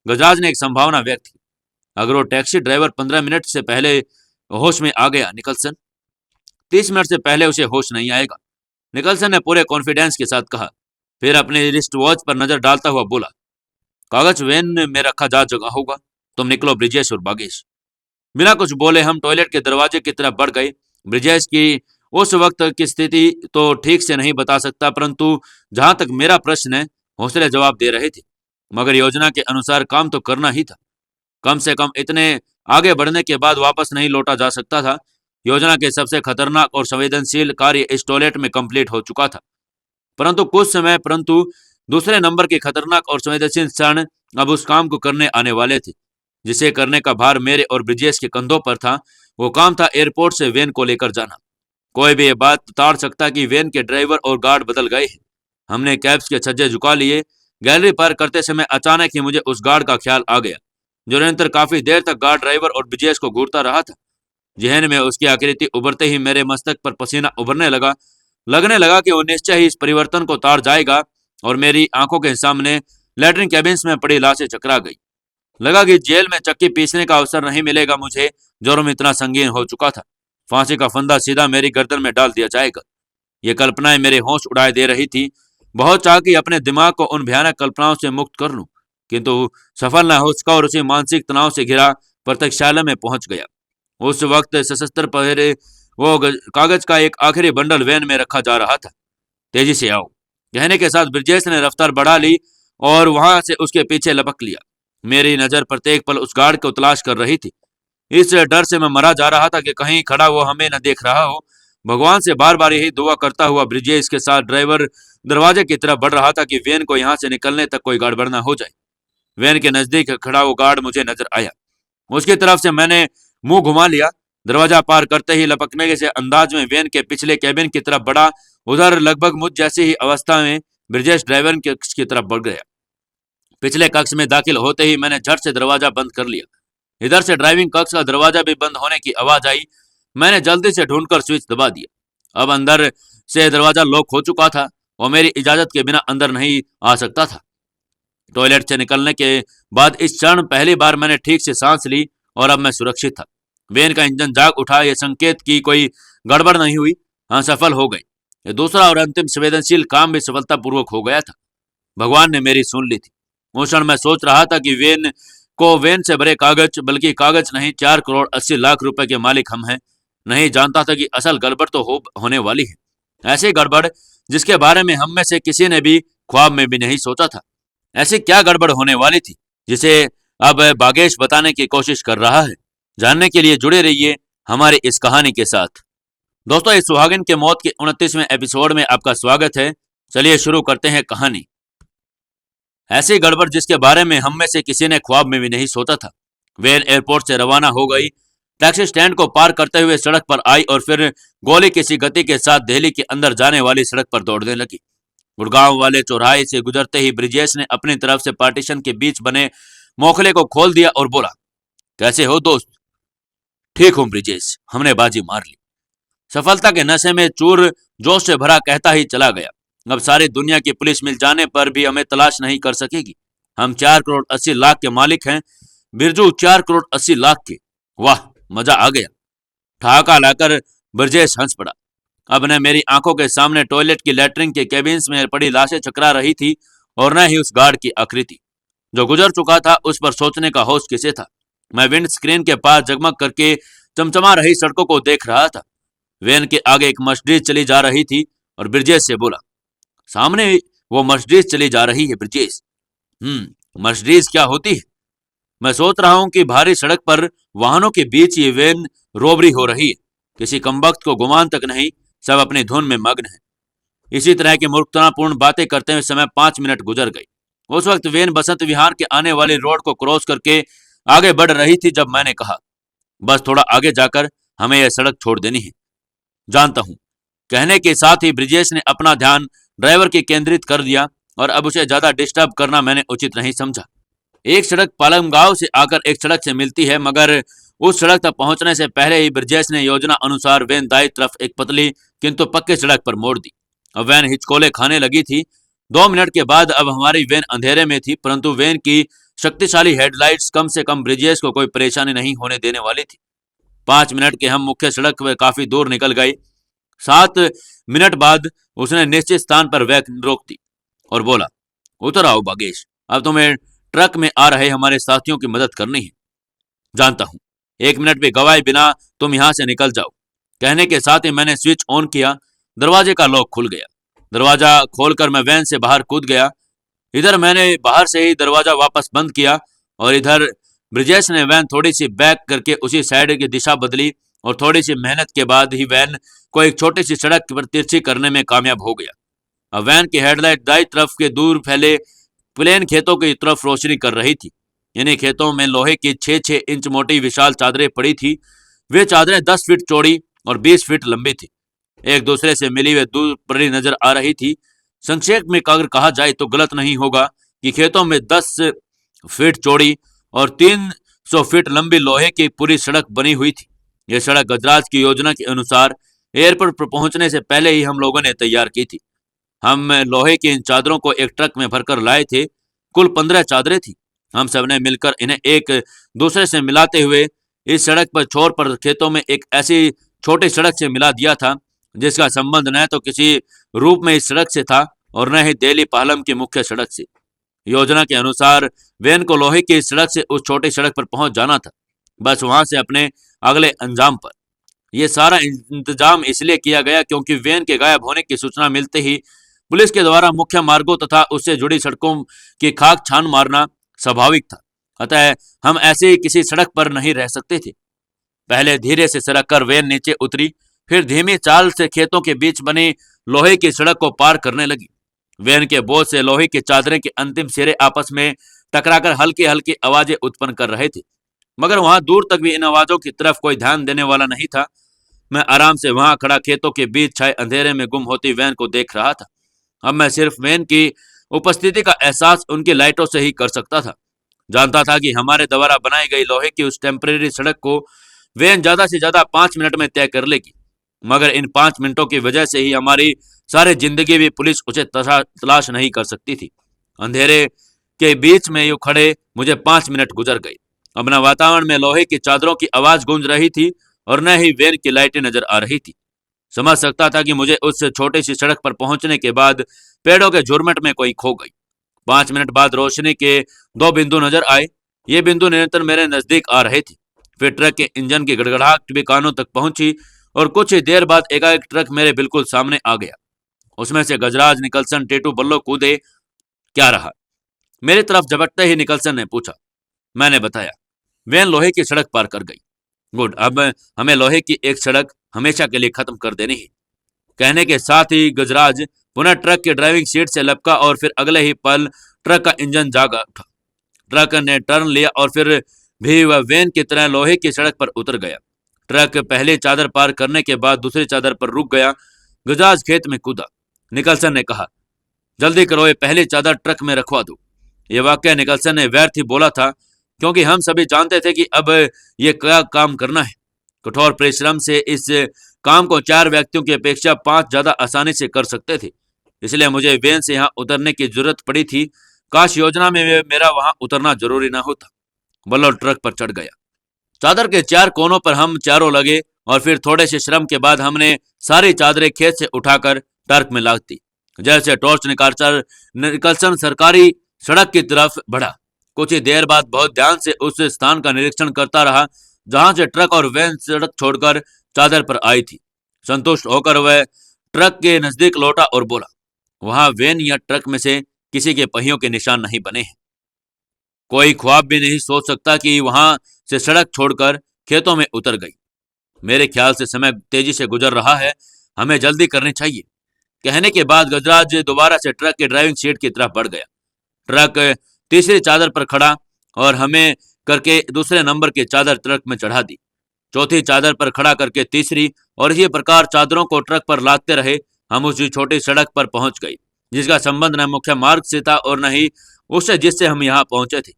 गजराज ने एक संभावना व्यक्त की, अगर वो टैक्सी ड्राइवर 15 मिनट से पहले होश में आ गया निकलसन, 30 मिनट से पहले उसे होश नहीं आएगा। निकलसन ने पूरे कॉन्फिडेंस के साथ कहा, फिर अपने रिस्ट वॉच पर नजर डालता हुआ बोला, कागज वैन में रखा जा चुका होगा। तुम निकलो ब्रिजेश और बागेश। बिना कुछ बोले हम टॉयलेट के दरवाजे की तरफ बढ़ गए। ब्रिजेश की उस वक्त की स्थिति तो ठीक से नहीं बता सकता, परंतु जहां तक मेरा प्रश्न है हौसले जवाब दे रहे थे, मगर योजना के अनुसार काम तो करना ही था। कम से कम इतने आगे बढ़ने के बाद वापस नहीं लौटा जा सकता था। योजना के सबसे खतरनाक और संवेदनशील कार्य इस टॉयलेट में कंप्लीट हो चुका था, परंतु दूसरे नंबर के खतरनाक और संवेदनशील क्षण अब उस काम को करने आने वाले थे, जिसे करने का भार मेरे और ब्रिजेश के कंधों पर था। वो काम था एयरपोर्ट से वैन को लेकर जाना। कोई भी ये बात ताड़ सकता कि वैन के ड्राइवर और गार्ड बदल गए हैं। हमने कैब्स के छज्जे झुका लिए। गैलरी पार करते समय अचानक ही मुझे उस गार्ड का ख्याल आ गया जो निरंतर काफी देर तक गार्ड ड्राइवर और ब्रिजेश को घूरता रहा था। जहन में उसकी आकृति उभरते ही मेरे मस्तक पर पसीना उभरने लगा। लगने लगा कि वो निश्चय ही इस परिवर्तन को ताड़ जाएगा और मेरी आंखों के सामने लैट्रिन कैबिन्स में पड़ी लाशें चकरा गई। लगा कि जेल में चक्की पीसने का अवसर नहीं मिलेगा मुझे, जुर्म इतना संगीन हो चुका था। फांसी का फंदा सीधा मेरी गर्दन में डाल दिया जाएगा। ये कल्पनाएं मेरे होश उड़ाए दे रही थी। बहुत चाह कि अपने दिमाग को उन भयानक कल्पनाओं से मुक्त कर लूं, किंतु सफल न हो सका और उसी मानसिक तनाव से घिरा प्रतीक्षालय में पहुंच गया। उस वक्त सशस्त्र पहरे वो कागज का एक आखिरी बंडल वैन में रखा जा रहा था। तेजी से आओ, कहने के साथ ब्रिजेश ने रफ्तार बढ़ा ली और वहां से उसके पीछे लपक लिया। मेरी नजर प्रत्येक पल उस गार्ड को तलाश कर रही थी। इस डर से मैं मरा जा रहा था कि कहीं खड़ा वो हमें न देख रहा हो। भगवान से बार बार यही दुआ करता हुआ ब्रिजेश के साथ ड्राइवर दरवाजे की तरफ बढ़ रहा था कि वैन को यहाँ से निकलने तक कोई गड़बड़ न हो जाए। वैन के नजदीक खड़ा वो गार्ड मुझे नजर आया। उसकी तरफ से मैंने मुंह घुमा लिया। दरवाजा पार करते ही लपकने से अंदाज में वैन के पिछले कैबिन की तरफ बढ़ा। उधर लगभग मुझ जैसी ही अवस्था में ब्रिजेश ड्राइवर की तरफ बढ़ गया। पिछले कक्ष में दाखिल होते ही मैंने झट से दरवाजा बंद कर लिया। इधर से ड्राइविंग कक्ष का दरवाजा भी बंद होने की आवाज आई। मैंने जल्दी से ढूंढकर स्विच दबा दिया। अब अंदर से दरवाजा लॉक हो चुका था और मेरी इजाजत के बिना अंदर नहीं आ सकता था। टॉयलेट से निकलने के बाद इस क्षण पहली बार मैंने ठीक से सांस ली और अब मैं सुरक्षित था। वैन का इंजन जाग उठा, यह संकेत की कोई गड़बड़ नहीं हुई। हाँ, सफल हो गई। ये दूसरा और अंतिम संवेदनशील काम भी सफलतापूर्वक हो गया था। भगवान ने मेरी सुन ली थी। उस क्षण मैं सोच रहा था कि वैन से भरे कागज, बल्कि कागज नहीं, 4 करोड़ 80 लाख रुपए के मालिक हम हैं। नहीं जानता था कि असल गड़बड़ तो होने वाली है। ऐसी गड़बड़ जिसके बारे में हम में से किसी ने भी ख्वाब में भी नहीं सोचा था। ऐसी क्या गड़बड़ होने वाली थी जिसे अब बागेश बताने की कोशिश कर रहा है। जानने के लिए जुड़े रहिए हमारी इस कहानी के साथ। दोस्तों, इस सुहागिन के मौत के 29वें एपिसोड में आपका स्वागत है। चलिए शुरू करते हैं कहानी। ऐसी गड़बड़ जिसके बारे में हम में से किसी ने ख्वाब में भी नहीं सोचा था। वैन एयरपोर्ट से रवाना हो गई, टैक्सी स्टैंड को पार करते हुए सड़क पर आई और फिर गोली किसी गति के साथ दिल्ली के अंदर जाने वाली सड़क पर दौड़ने लगी। गुड़गांव वाले चौराहे से गुजरते ही ब्रिजेश ने अपनी तरफ से पार्टीशन के बीच बने मोखले को खोल दिया और बोला, कैसे हो दोस्त? ठीक हूं ब्रिजेश, हमने बाजी मार ली। सफलता के नशे में चूर जोश से भरा कहता ही चला गया, अब सारी दुनिया की पुलिस मिल जाने पर भी हमें तलाश नहीं कर सकेगी। हम 4 करोड़ 80 लाख के मालिक हैं बिरजू, 4 करोड़ 80 लाख के। वाह, मजा आ गया। ठहाका लाकर ब्रजेश हंस पड़ा। अब न मेरी आंखों के सामने टॉयलेट की लैट्रिन के केबिन्स में पड़ी लाशें चकरा रही थी और न ही उस गार्ड की आकृति जो गुजर चुका था उस पर सोचने का होश किसे था। मैं विंड स्क्रीन के पास जगमग करके चमचमा रही सड़कों को देख रहा था। वैन के आगे एक मर्सिडीज चली जा रही थी और ब्रिजेश से बोला, सामने वो मर्सिडीज चली जा रही है ब्रिजेश। मर्सिडीज क्या होती है? मैं सोच रहा हूं कि भारी सड़क पर वाहनों के बीच ये वैन रोबरी हो रही है। किसी कमबख्त को गुमान तक नहीं, सब अपनी धुन में मग्न है। इसी तरह की मूर्खतापूर्ण बातें करते हुए समय 5 मिनट गुजर गई। उस वक्त वैन बसंत विहार के आने वाली रोड को क्रॉस करके आगे बढ़ रही थी जब मैंने कहा, बस थोड़ा आगे जाकर हमें यह सड़क छोड़ देनी है। जानता हूं। कहने के साथ ही ब्रिजेश ने अपना ध्यान ड्राइवर की केंद्रित कर दिया और अब उसे ज्यादा डिस्टर्ब करना मैंने उचित नहीं समझा। एक सड़क पालमगांव से आकर एक सड़क से मिलती है, मगर उस सड़क तक पहुंचने से पहले ही ब्रिजेश ने योजना अनुसार वैन दाई तरफ एक पतली किंतु पक्की सड़क पर मोड़ दी। अब वैन हिचकोले खाने लगी थी। 2 मिनट के बाद अब हमारी वैन अंधेरे में थी, परंतु वैन की शक्तिशाली हेडलाइट्स कम से कम ब्रिजेश को कोई परेशानी नहीं होने देने वाली थी। 5 मिनट के हम मुख्य सड़क पर काफी दूर निकल गए। 7 मिनट बाद उसने निश्चित स्थान पर वैन रोक दी और बोला, उतर आओ बागेश, अब तुम्हें ट्रक में आ रहे हमारे साथियों की मदद करनी है। जानता हूं, 1 मिनट भी गवाए बिना तुम यहां से निकल जाओ। कहने के साथ ही मैंने स्विच ऑन किया। दरवाजे का लॉक खुल गया। दरवाजा खोलकर मैं वैन से बाहर कूद गया। इधर मैंने बाहर से ही दरवाजा वापस बंद किया और इधर ब्रिजेश ने वैन थोड़ी सी बैक करके उसी साइड की दिशा बदली और थोड़ी सी मेहनत के बाद ही वैन को एक छोटी सी सड़क पर तिरछी करने में कामयाब हो गया। अब वैन की हेडलाइट दाई तरफ के दूर फैले प्लेन खेतों की तरफ रोशनी कर रही थी। इन्हीं खेतों में लोहे की 6-6 इंच मोटी विशाल चादरें पड़ी थी। वे चादरें 10 फीट चौड़ी और 20 फीट लंबी थी। एक दूसरे से मिली हुई दूर पड़ी नजर आ रही थी। संक्षेप में अगर कहा जाए तो गलत नहीं होगा कि खेतों में 10 फीट चौड़ी और 300 फीट लंबी लोहे की पूरी सड़क बनी हुई थी। यह सड़क गजराज की योजना के अनुसार एयरपोर्ट पर पहुंचने से पहले ही हम लोगों ने तैयार की थी। हम लोहे की इन चादरों को एक ट्रक में भरकर लाए थे। कुल 15 चादरें थी। हम सबने मिलकर इन्हें एक दूसरे से मिलाते हुए इस सड़क पर छोर पर खेतों में एक ऐसी छोटी सड़क से मिला दिया था जिसका संबंध न तो किसी रूप में इस सड़क से था और न ही दिल्ली पालम की मुख्य सड़क से। योजना के अनुसार वैन को लोहे की सड़क से उस छोटी सड़क पर पहुंच जाना था, बस वहां से अपने अगले अंजाम पर। यह सारा इंतजाम इसलिए किया गया क्योंकि वैन के गायब होने की सूचना मिलते ही पुलिस के द्वारा मुख्य मार्गों तथा उससे जुड़ी सड़कों की खाक छान मारना स्वाभाविक था, अतः हम ऐसे ही किसी सड़क पर नहीं रह सकते थे। पहले धीरे से सरक कर वैन नीचे उतरी, फिर धीमी चाल से खेतों के बीच बनी लोहे की सड़क को पार करने लगी। वैन के बोझ से लोहे की चादरें के अंतिम सिरे आपस में टकराकर हल्की हल्की आवाजें उत्पन्न कर रहे थे, मगर वहां दूर तक भी इन आवाजों की तरफ कोई ध्यान देने वाला नहीं था। मैं आराम से वहां खड़ा खेतों के बीच छाए अंधेरे में गुम होती वैन को देख रहा था। अब मैं सिर्फ वैन की उपस्थिति का एहसास उनकी लाइटों से ही कर सकता था। जानता था कि हमारे द्वारा बनाई गई लोहे की उस टेम्परेरी सड़क को वैन ज्यादा से ज्यादा 5 मिनट में तय कर लेगी, मगर इन 5 मिनटों की वजह से ही हमारी सारी जिंदगी भी पुलिस उसे तलाश नहीं कर सकती थी। अंधेरे के बीच में यूं खड़े मुझे 5 मिनट गुजर गए। अपना वातावरण में लोहे की चादरों की आवाज गूंज रही थी और न ही वैन की लाइटें नजर आ रही थी। समझ सकता था कि मुझे उस छोटी सी सड़क पर पहुंचने के बाद पेड़ों के झुरमुट में कोई खो गई। 5 मिनट बाद रोशनी के 2 बिंदु नजर आए। ये बिंदु निरंतर मेरे नजदीक आ रहे थे। फिर ट्रक के इंजन की गड़गड़ाहट भी कानों तक पहुंची और कुछ ही देर बाद एकाएक ट्रक मेरे बिल्कुल सामने आ गया। उसमें से गजराज, निकलसन, टेटू, बल्लो कूदे। क्या रहा? मेरी तरफ झपटते ही निकलसन ने पूछा। मैंने बताया। वैन लोहे की सड़क पार कर गई। गुड, अब हमें लोहे की एक सड़क हमेशा के लिए खत्म कर देनी है। कहने के साथ ही गजराज पुनः ट्रक की ड्राइविंग सीट से लपका और फिर अगले ही पल ट्रक का इंजन जाग उठा। ट्रक ने टर्न लिया और फिर भी वह वैन की तरह लोहे की सड़क पर उतर गया। ट्रक पहली चादर पार करने के बाद दूसरी चादर पर रुक गया। गजराज खेत में कूदा। निकलसन ने कहा, जल्दी करो, ये पहली चादर ट्रक में रखवा दो। ये वाक्य निकलसन ने व्यर्थ ही बोला था, क्योंकि हम सभी जानते थे कि अब ये क्या काम करना है। कठोर परिश्रम से इस काम को 4 व्यक्तियों की अपेक्षा 5 ज्यादा आसानी से कर सकते थे। इसलिए मुझे वैन से यहाँ उतरने की जरूरत पड़ी थी। काश योजना में मेरा वहां उतरना जरूरी ना होता। बल्लो ट्रक पर चढ़ गया। चादर के 4 कोनों पर हम चारों लगे और फिर थोड़े से श्रम के बाद हमने सारी चादरें खेत से उठाकर ट्रक में लाद दी। जैसे टॉर्च निकालकर निकलसन सरकारी सड़क की तरफ बढ़ा। कुछ ही देर बाद बहुत ध्यान से उस स्थान का निरीक्षण करता रहा जहां से ट्रक और वैन सड़क छोड़कर चादर पर आई थी। संतुष्ट होकर वह ट्रक के नजदीक लौटा और बोला, वहां वैन या ट्रक में से किसी के पहियों के निशान नहीं बने हैं। कोई ख्वाब भी नहीं सोच सकता कि वहां से सड़क छोड़कर खेतों में उतर गई। मेरे ख्याल से समय तेजी से गुजर रहा है, हमें जल्दी करनी चाहिए। कहने के बाद गजराज दोबारा से ट्रक की ड्राइविंग सीट की तरफ बढ़ गया। ट्रक तीसरी चादर पर खड़ा और हमें करके दूसरे नंबर की चादर ट्रक में चढ़ा दी। चौथी चादर पर खड़ा करके तीसरी, और इसी प्रकार चादरों को ट्रक पर लादते रहे। हम उसी छोटी सड़क पर पहुंच गए जिसका संबंध न मुख्य मार्ग से था और न ही उससे जिससे हम यहाँ पहुंचे थे।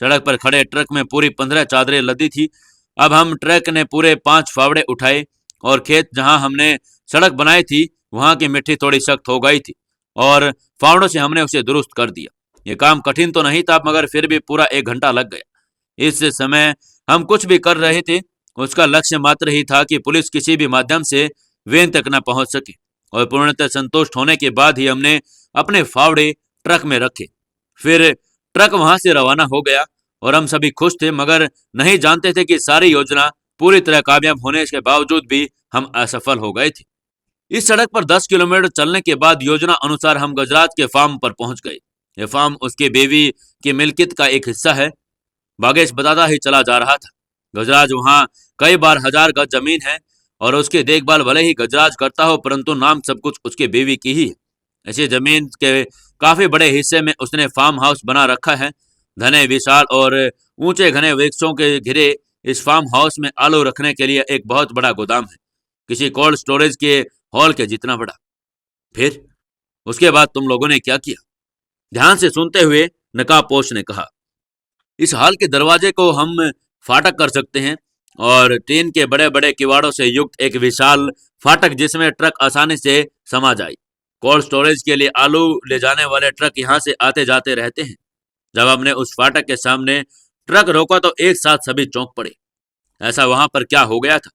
सड़क पर खड़े ट्रक में पूरी 15 चादरें लदी थी। अब हम ट्रक ने पूरे 5 फावड़े उठाए और खेत जहां हमने सड़क बनाई थी वहां की मिट्टी थोड़ी सख्त हो गई थी और फावड़ों से हमने उसे दुरुस्त कर दिया। ये काम कठिन तो नहीं था, मगर फिर भी पूरा 1 घंटा लग गया। इस समय हम कुछ भी कर रहे थे, उसका लक्ष्य मात्र ही था कि पुलिस किसी भी माध्यम से वैन तक न पहुंच सके, और पूर्णतः संतुष्ट होने के बाद ही हमने अपने फावड़े ट्रक में रखे। फिर ट्रक वहां से रवाना हो गया और हम सभी खुश थे, मगर नहीं जानते थे कि सारी योजना पूरी तरह कामयाब होने के बावजूद भी हम असफल हो गए थे। इस सड़क पर 10 किलोमीटर चलने के बाद योजना अनुसार हम गजराज के फार्म पर पहुंच गए। यह फार्म उसके बेवी की मिल्कियत का एक हिस्सा है। बागेश बताता ही चला जा रहा था। गजराज वहां कई बार 1000 गज जमीन है और उसकी देखभाल भले ही गजराज करता हो, परंतु नाम सब कुछ उसके बेवी की ही है। ऐसी जमीन के काफी बड़े हिस्से में उसने फार्म हाउस बना रखा है। घने विशाल और ऊंचे घने वृक्षों के घिरे इस फार्म हाउस में आलू रखने के लिए एक बहुत बड़ा गोदाम है, किसी कोल्ड स्टोरेज के हॉल के जितना बड़ा। फिर उसके बाद तुम लोगों ने क्या किया? ध्यान से सुनते हुए नकाबपोश ने कहा, इस हॉल के दरवाजे को हम फाटक कर सकते हैं और टीन के बड़े बड़े किवाड़ों से युक्त एक विशाल फाटक जिसमें ट्रक आसानी से समा जाए। कोल्ड स्टोरेज के लिए आलू ले जाने वाले ट्रक यहाँ से आते जाते रहते हैं। जब हमने उस फाटक के सामने ट्रक रोका तो एक साथ सभी चौंक पड़े। ऐसा वहां पर क्या हो गया था?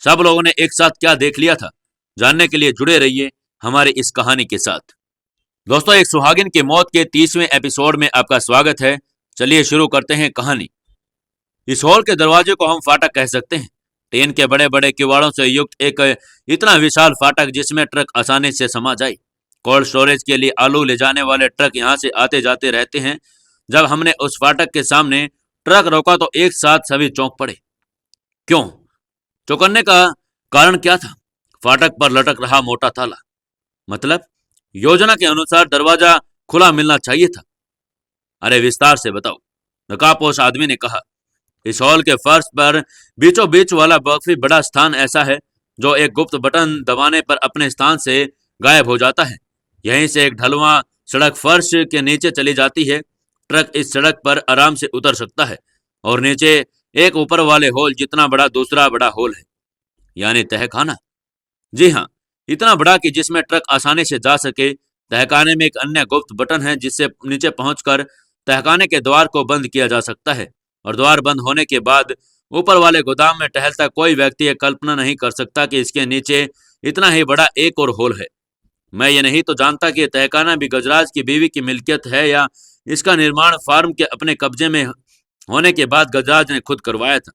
सब लोगों ने एक साथ क्या देख लिया था? जानने के लिए जुड़े रहिए हमारी इस कहानी के साथ। दोस्तों, एक सुहागिन की मौत के 30वें एपिसोड में आपका स्वागत है। चलिए शुरू करते हैं कहानी। इस हॉल के दरवाजे को हम फाटक कह सकते हैं। टीन के बड़े बड़े किवाड़ों से युक्त एक इतना विशाल फाटक जिसमें ट्रक आसानी से समा जाए। कोल्ड स्टोरेज के लिए आलू ले जाने वाले ट्रक यहाँ से आते जाते रहते हैं। जब हमने उस फाटक के सामने ट्रक रोका तो एक साथ सभी चौंक पड़े। क्यों? चौंकने का कारण क्या था? फाटक पर लटक रहा मोटा ताला। मतलब योजना के अनुसार दरवाजा खुला मिलना चाहिए था। अरे विस्तार से बताओ, नकाबपोश आदमी ने कहा। इस हॉल के फर्श पर बीचों बीच वाला काफी बड़ा स्थान ऐसा है जो एक गुप्त बटन दबाने पर अपने स्थान से गायब हो जाता है। यहीं से एक ढलुआ सड़क फर्श के नीचे चली जाती है। ट्रक इस सड़क पर आराम से उतर सकता है और नीचे एक ऊपर वाले होल जितना बड़ा दूसरा बड़ा होल है, यानी तहखाना। जी हाँ, इतना बड़ा कि जिसमें ट्रक आसानी से जा सके। तहखाने में एक अन्य गुप्त बटन है जिससे नीचे पहुंचकर तहखाने के द्वार को बंद किया जा सकता है और द्वार बंद होने के बाद ऊपर वाले गोदाम में टहलता कोई व्यक्ति ये कल्पना नहीं कर सकता कि इसके नीचे इतना ही बड़ा एक और होल है। मैं ये नहीं तो जानता कि तहखाना भी गजराज की बीवी की मिल्कियत है या इसका निर्माण फार्म के अपने कब्जे में होने के बाद गजराज ने खुद करवाया था,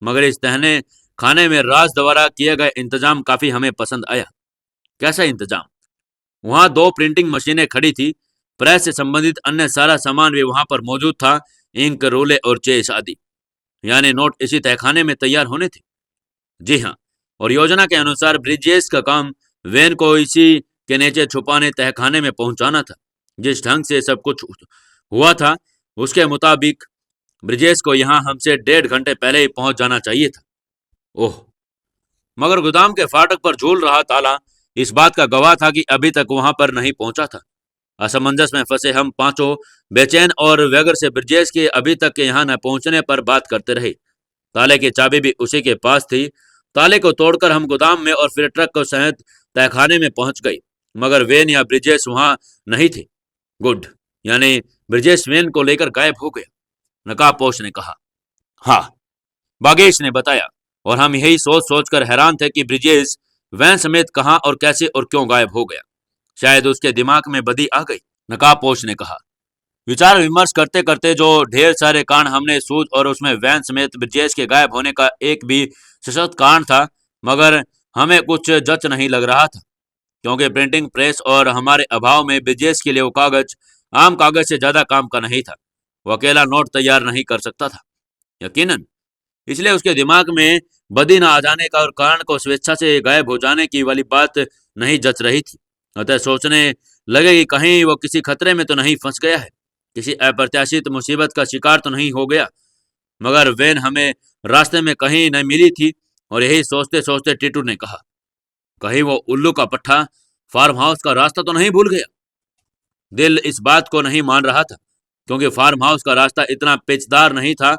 मगर इस तहने खाने में राज द्वारा किए गए इंतजाम काफी हमें पसंद आया। कैसा इंतजाम? वहां 2 प्रिंटिंग मशीनें खड़ी थी। प्रेस से संबंधित अन्य सारा सामान भी वहां पर मौजूद था, इंक, रोले और चेस आदि। यानी नोट इसी तहखाने में तैयार होने थे। जी हाँ, और योजना के अनुसार ब्रिजेश का काम वैन को इसी के नीचे छुपाने तहखाने में पहुंचाना था। जिस ढंग से सब कुछ हुआ था उसके मुताबिक ब्रिजेश को यहाँ हमसे 1.5 घंटे पहले ही पहुंच जाना चाहिए था। ओह, मगर गोदाम के फाटक पर झूल रहा ताला इस बात का गवाह था कि अभी तक वहां पर नहीं पहुंचा था। असमंजस में फंसे हम पांचों बेचैन और व्यग्र से ब्रिजेश के अभी तक के यहाँ न पहुंचने पर बात करते रहे। ताले की चाबी भी उसी के पास थी। ताले को तोड़कर हम गोदाम में और फिर ट्रक को सहित तहखाने में पहुंच गए, मगर वेन या ब्रिजेश वहां नहीं थे। गुड, यानी ब्रिजेश वेन को लेकर गायब हो गया, नकाबपोश ने कहा। हाँ, बागेश ने बताया, और हम यही सोच सोचकर हैरान थे कि ब्रिजेश वैन समेत कहां और कैसे और क्यों गायब हो गया। शायद उसके दिमाग में बदी आ गई, नकाबपोश ने कहा। विचार विमर्श करते करते जो ढेर सारे कारण हमने सूझ और उसमें वैन समेत ब्रिजेश के गायब होने का एक भी सशक्त कारण था, मगर हमें कुछ जच नहीं लग रहा था, क्योंकि प्रिंटिंग प्रेस और हमारे अभाव में ब्रिजेश के लिए वो कागज आम कागज से ज्यादा काम का नहीं था। वो अकेला नोट तैयार नहीं कर सकता था, यकीनन। इसलिए उसके दिमाग में बदी न आ जाने का और कारण को स्वेच्छा से गायब हो जाने की वाली बात नहीं जच रही थी। अतः सोचने लगे कि कहीं वो किसी खतरे में तो नहीं फंस गया है, किसी अप्रत्याशित मुसीबत का शिकार तो नहीं हो गया। मगर वैन हमें रास्ते में कहीं न मिली थी, और यही सोचते सोचते टिटू ने कहा, कहीं वो उल्लू का पट्टा फार्म हाउस का रास्ता तो नहीं भूल गया। दिल इस बात को नहीं मान रहा था, क्योंकि फार्म हाउस का रास्ता इतना पेचदार नहीं था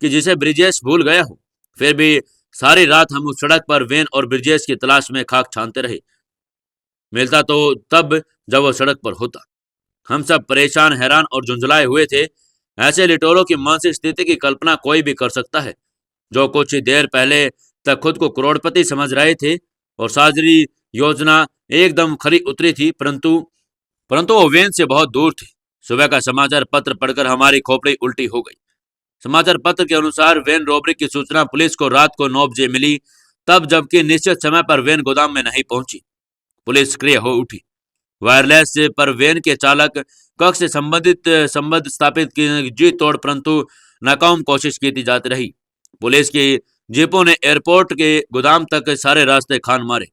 कि जिसे ब्रिजेश भूल गया हो। फिर भी सारी रात हम उस सड़क पर वैन और ब्रिजेश की तलाश में खाक छानते रहे। मिलता तो तब जब वो सड़क पर होता। हम सब परेशान, हैरान और झुंझलाए हुए थे। ऐसे लिटोरों की मानसिक स्थिति की कल्पना कोई भी कर सकता है, जो कुछ ही देर पहले तक खुद को करोड़पति समझ रहे थे और साजरी योजना एकदम खरी उतरी थी, परंतु परंतु वो वेन से बहुत दूर थे। सुबह का समाचार पत्र पढ़कर हमारी खोपड़ी उल्टी हो गई। समाचार पत्र के अनुसार वैन रॉबरी की सूचना पुलिस को रात को 9 बजे मिली, तब जबकि निश्चित समय पर वैन गोदाम में नहीं पहुंची। पुलिस सक्रिय हो उठी। वायरलेस पर वैन के चालक कक्ष से संबंधित संबंध स्थापित की जी तोड़ परंतु नाकाम कोशिश की जाती रही। पुलिस की जीपों ने एयरपोर्ट के गोदाम तक सारे रास्ते खान मारे।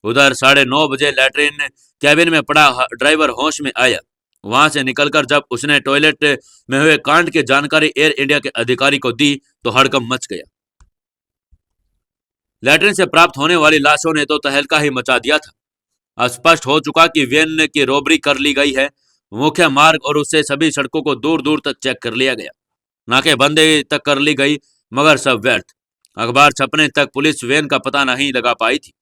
उधर 9:30 बजे लैट्रिन कैबिन में पड़ा ड्राइवर होश में आया। वहां से निकलकर जब उसने टॉयलेट में हुए कांड की जानकारी एयर इंडिया के अधिकारी को दी तो हड़कंप मच गया। लैट्रिन से प्राप्त होने वाली लाशों ने तो तहलका ही मचा दिया था। स्पष्ट हो चुका कि वैन की रॉबरी कर ली गई है। मुख्य मार्ग और उससे सभी सड़कों को दूर दूर तक चेक कर लिया गया। नाकेबंदी तक कर ली गई, मगर सब व्यर्थ। अखबार छपने तक पुलिस वैन का पता नहीं लगा पाई थी।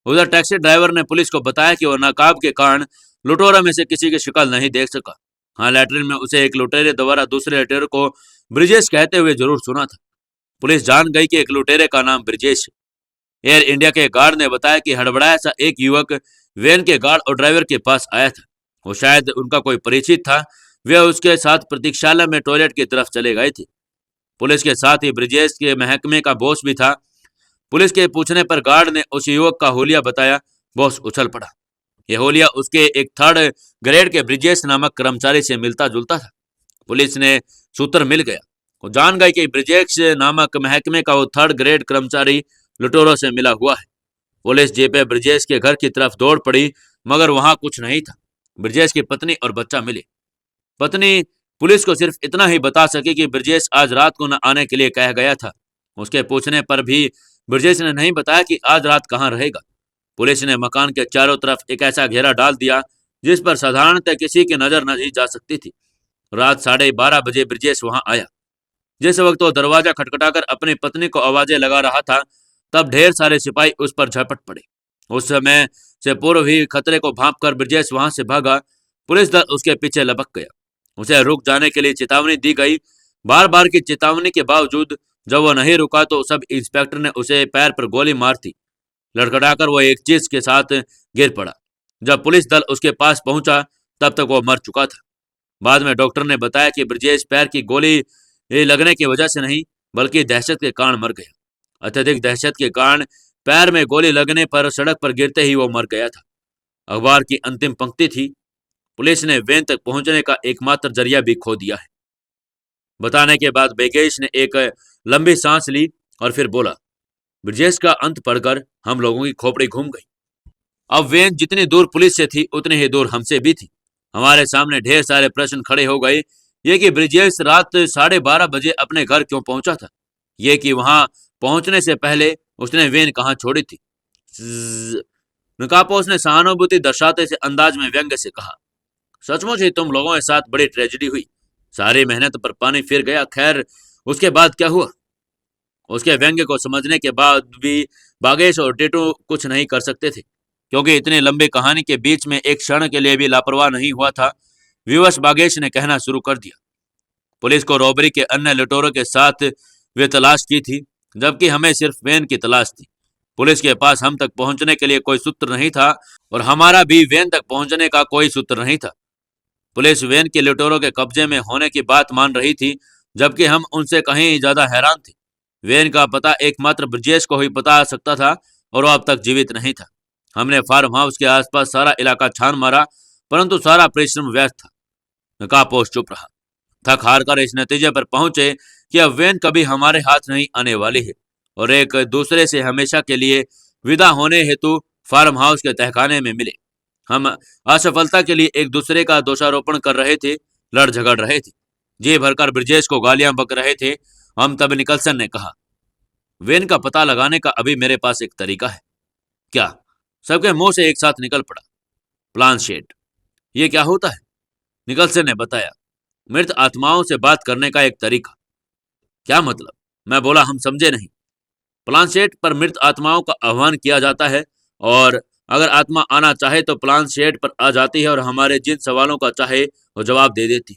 उधर टैक्सी ड्राइवर ने पुलिस को बताया कि वह नकाब के कारण लुटेरों में से किसी की शिकल नहीं देख सका। हाँ, लैट्रिन में उसे एक लुटेरे द्वारा दूसरे लुटेरे को ब्रिजेश कहते हुए जरूर सुना था। पुलिस जान गई कि एक लुटेरे का नाम ब्रिजेश है। एयर इंडिया के गार्ड ने बताया कि हड़बड़ाया सा एक युवक वैन के गार्ड और ड्राइवर के पास आया था। वो शायद उनका कोई परिचित था। वे उसके साथ प्रतीक्षालय में टॉयलेट की तरफ चले गए थे। पुलिस के साथ ही ब्रिजेश के महकमे का बॉस भी था। पुलिस के पूछने पर गार्ड ने उस युवक का हुलिया बताया। बॉस उछल पड़ा। ये होलिया उसके एक थर्ड ग्रेड के ब्रिजेश नामक कर्मचारी से मिलता जुलता था। पुलिस ने सूत्र मिल गया। वो जान गई कि ब्रिजेश नामक महकमे का वो थर्ड ग्रेड कर्मचारी लुटेरों से मिला हुआ है। पुलिस जीप पे ब्रिजेश के घर की तरफ दौड़ पड़ी, मगर वहां कुछ नहीं था। ब्रिजेश की पत्नी और बच्चा मिले। पत्नी पुलिस को सिर्फ इतना ही बता सकी कि ब्रिजेश आज रात को न आने के लिए कह गया था। उसके पूछने पर भी ब्रिजेश ने नहीं बताया कि आज रात कहाँ रहेगा। पुलिस ने मकान के चारों तरफ एक ऐसा घेरा डाल दिया जिस पर साधारणतः किसी की नजर नहीं जा सकती थी। रात 12:30 बजे ब्रिजेश वहां आया। जिस वक्त वो दरवाजा खटखटाकर अपनी पत्नी को आवाजें लगा रहा था, तब ढेर सारे सिपाही उस पर झपट पड़े। उस समय से पूर्व ही खतरे को भांपकर ब्रिजेश वहां से भागा। पुलिस दल उसके पीछे लपक गया। उसे रुक जाने के लिए चेतावनी दी गई। बार बार की चेतावनी के बावजूद जब वो नहीं रुका तो सब इंस्पेक्टर ने उसे पैर पर गोली मार दी। लड़खड़ाकर वो एक चीज के साथ गिर पड़ा। जब पुलिस दल उसके पास पहुंचा तब तक वो मर चुका था। बाद में डॉक्टर ने बताया कि ब्रिजेश पैर की गोली लगने की वजह से नहीं, बल्कि दहशत के कारण मर गया। अत्यधिक दहशत के कारण पैर में गोली लगने पर सड़क पर गिरते ही वो मर गया था। अखबार की अंतिम पंक्ति थी, पुलिस ने वेन तक पहुंचने का एकमात्र जरिया भी खो दिया है। बताने के बाद बेगेश ने एक लंबी सांस ली और फिर बोला, ब्रिजेश का अंत पढ़कर हम लोगों की खोपड़ी घूम गई। अब वेन जितनी दूर पुलिस से थी उतनी ही दूर हमसे भी थी। हमारे सामने ढेर सारे प्रश्न खड़े हो गए। ये कि ब्रिजेश रात 12:30 बजे अपने घर क्यों पहुंचा था, ये कि वहां पहुंचने से पहले उसने वेन कहाँ छोड़ी थी। नकापोस ने सहानुभूति दर्शाते से अंदाज में व्यंग्य से कहा, सचमुच ही तुम लोगों के साथ बड़ी ट्रेजेडी हुई। सारी मेहनत पर पानी फिर गया। खैर, उसके बाद क्या हुआ? उसके व्यंग्य को समझने के बाद भी बागेश और टिटू कुछ नहीं कर सकते थे, क्योंकि इतनी लंबी कहानी के बीच में एक क्षण के लिए भी लापरवाह नहीं हुआ था। विवश बागेश ने कहना शुरू कर दिया, पुलिस को रॉबरी के अन्य लुटेरों के साथ वे तलाश की थी, जबकि हमें सिर्फ वेन की तलाश थी। पुलिस के पास हम तक पहुंचने के लिए कोई सूत्र नहीं था और हमारा भी वेन तक पहुंचने का कोई सूत्र नहीं था। पुलिस वेन के लुटेरों के कब्जे में होने की बात मान रही थी, जबकि हम उनसे कहीं ज्यादा हैरान थे। वेन का पता एकमात्र ब्रिजेश को ही पता सकता था और वह अब तक जीवित नहीं था। हमने फार्म हाउस के आसपास सारा इलाका छान मारा, परंतु सारा परिश्रम व्यर्थ था। नकापोश चुप रहा। थक हार कर इस नतीजे पर पहुंचे कि अब वेन कभी हमारे हाथ नहीं आने वाली है और एक दूसरे से हमेशा के लिए विदा होने हेतु फार्म हाउस के तहखाने में मिले। हम असफलता के लिए एक दूसरे का दोषारोपण कर रहे थे, लड़ झगड़ रहे थे, जी भरकर ब्रिजेश को गालियां बक रहे थे। हम तब निकलसन ने कहा, वेन का पता लगाने का अभी मेरे पास एक तरीका है। क्या? सबके मुंह से एक साथ निकल पड़ा, प्लान शेड। ये क्या होता है? निकलसन ने बताया, मृत आत्माओं से बात करने का एक तरीका। क्या मतलब? मैं बोला, हम समझे नहीं। प्लानशेट पर मृत आत्माओं का आह्वान किया जाता है और अगर आत्मा आना चाहे तो प्लानशेट पर आ जाती है और हमारे जिन सवालों का चाहे वो जवाब दे देती।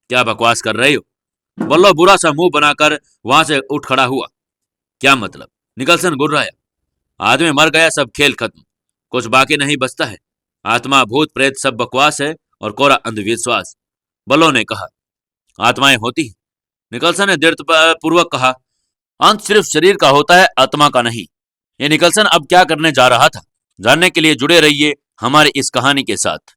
क्या बकवास कर रहे हो? बल्लो बुरा सा मुंह बनाकर वहां से उठ खड़ा हुआ। क्या मतलब? निकलसन गुर्राया। आदमी मर गया, सब खेल खत्म, कुछ बाकी नहीं बचता है। आत्मा भूत प्रेत सब बकवास है और कोरा अंधविश्वास। बल्लो ने कहा, आत्माएं होती हैं। निकलसन ने दृढ़तापूर्वक कहा, अंत सिर्फ शरीर का होता है, आत्मा का नहीं। ये निकलसन अब क्या करने जा रहा था, जानने के लिए जुड़े रहिए हमारी इस कहानी के साथ।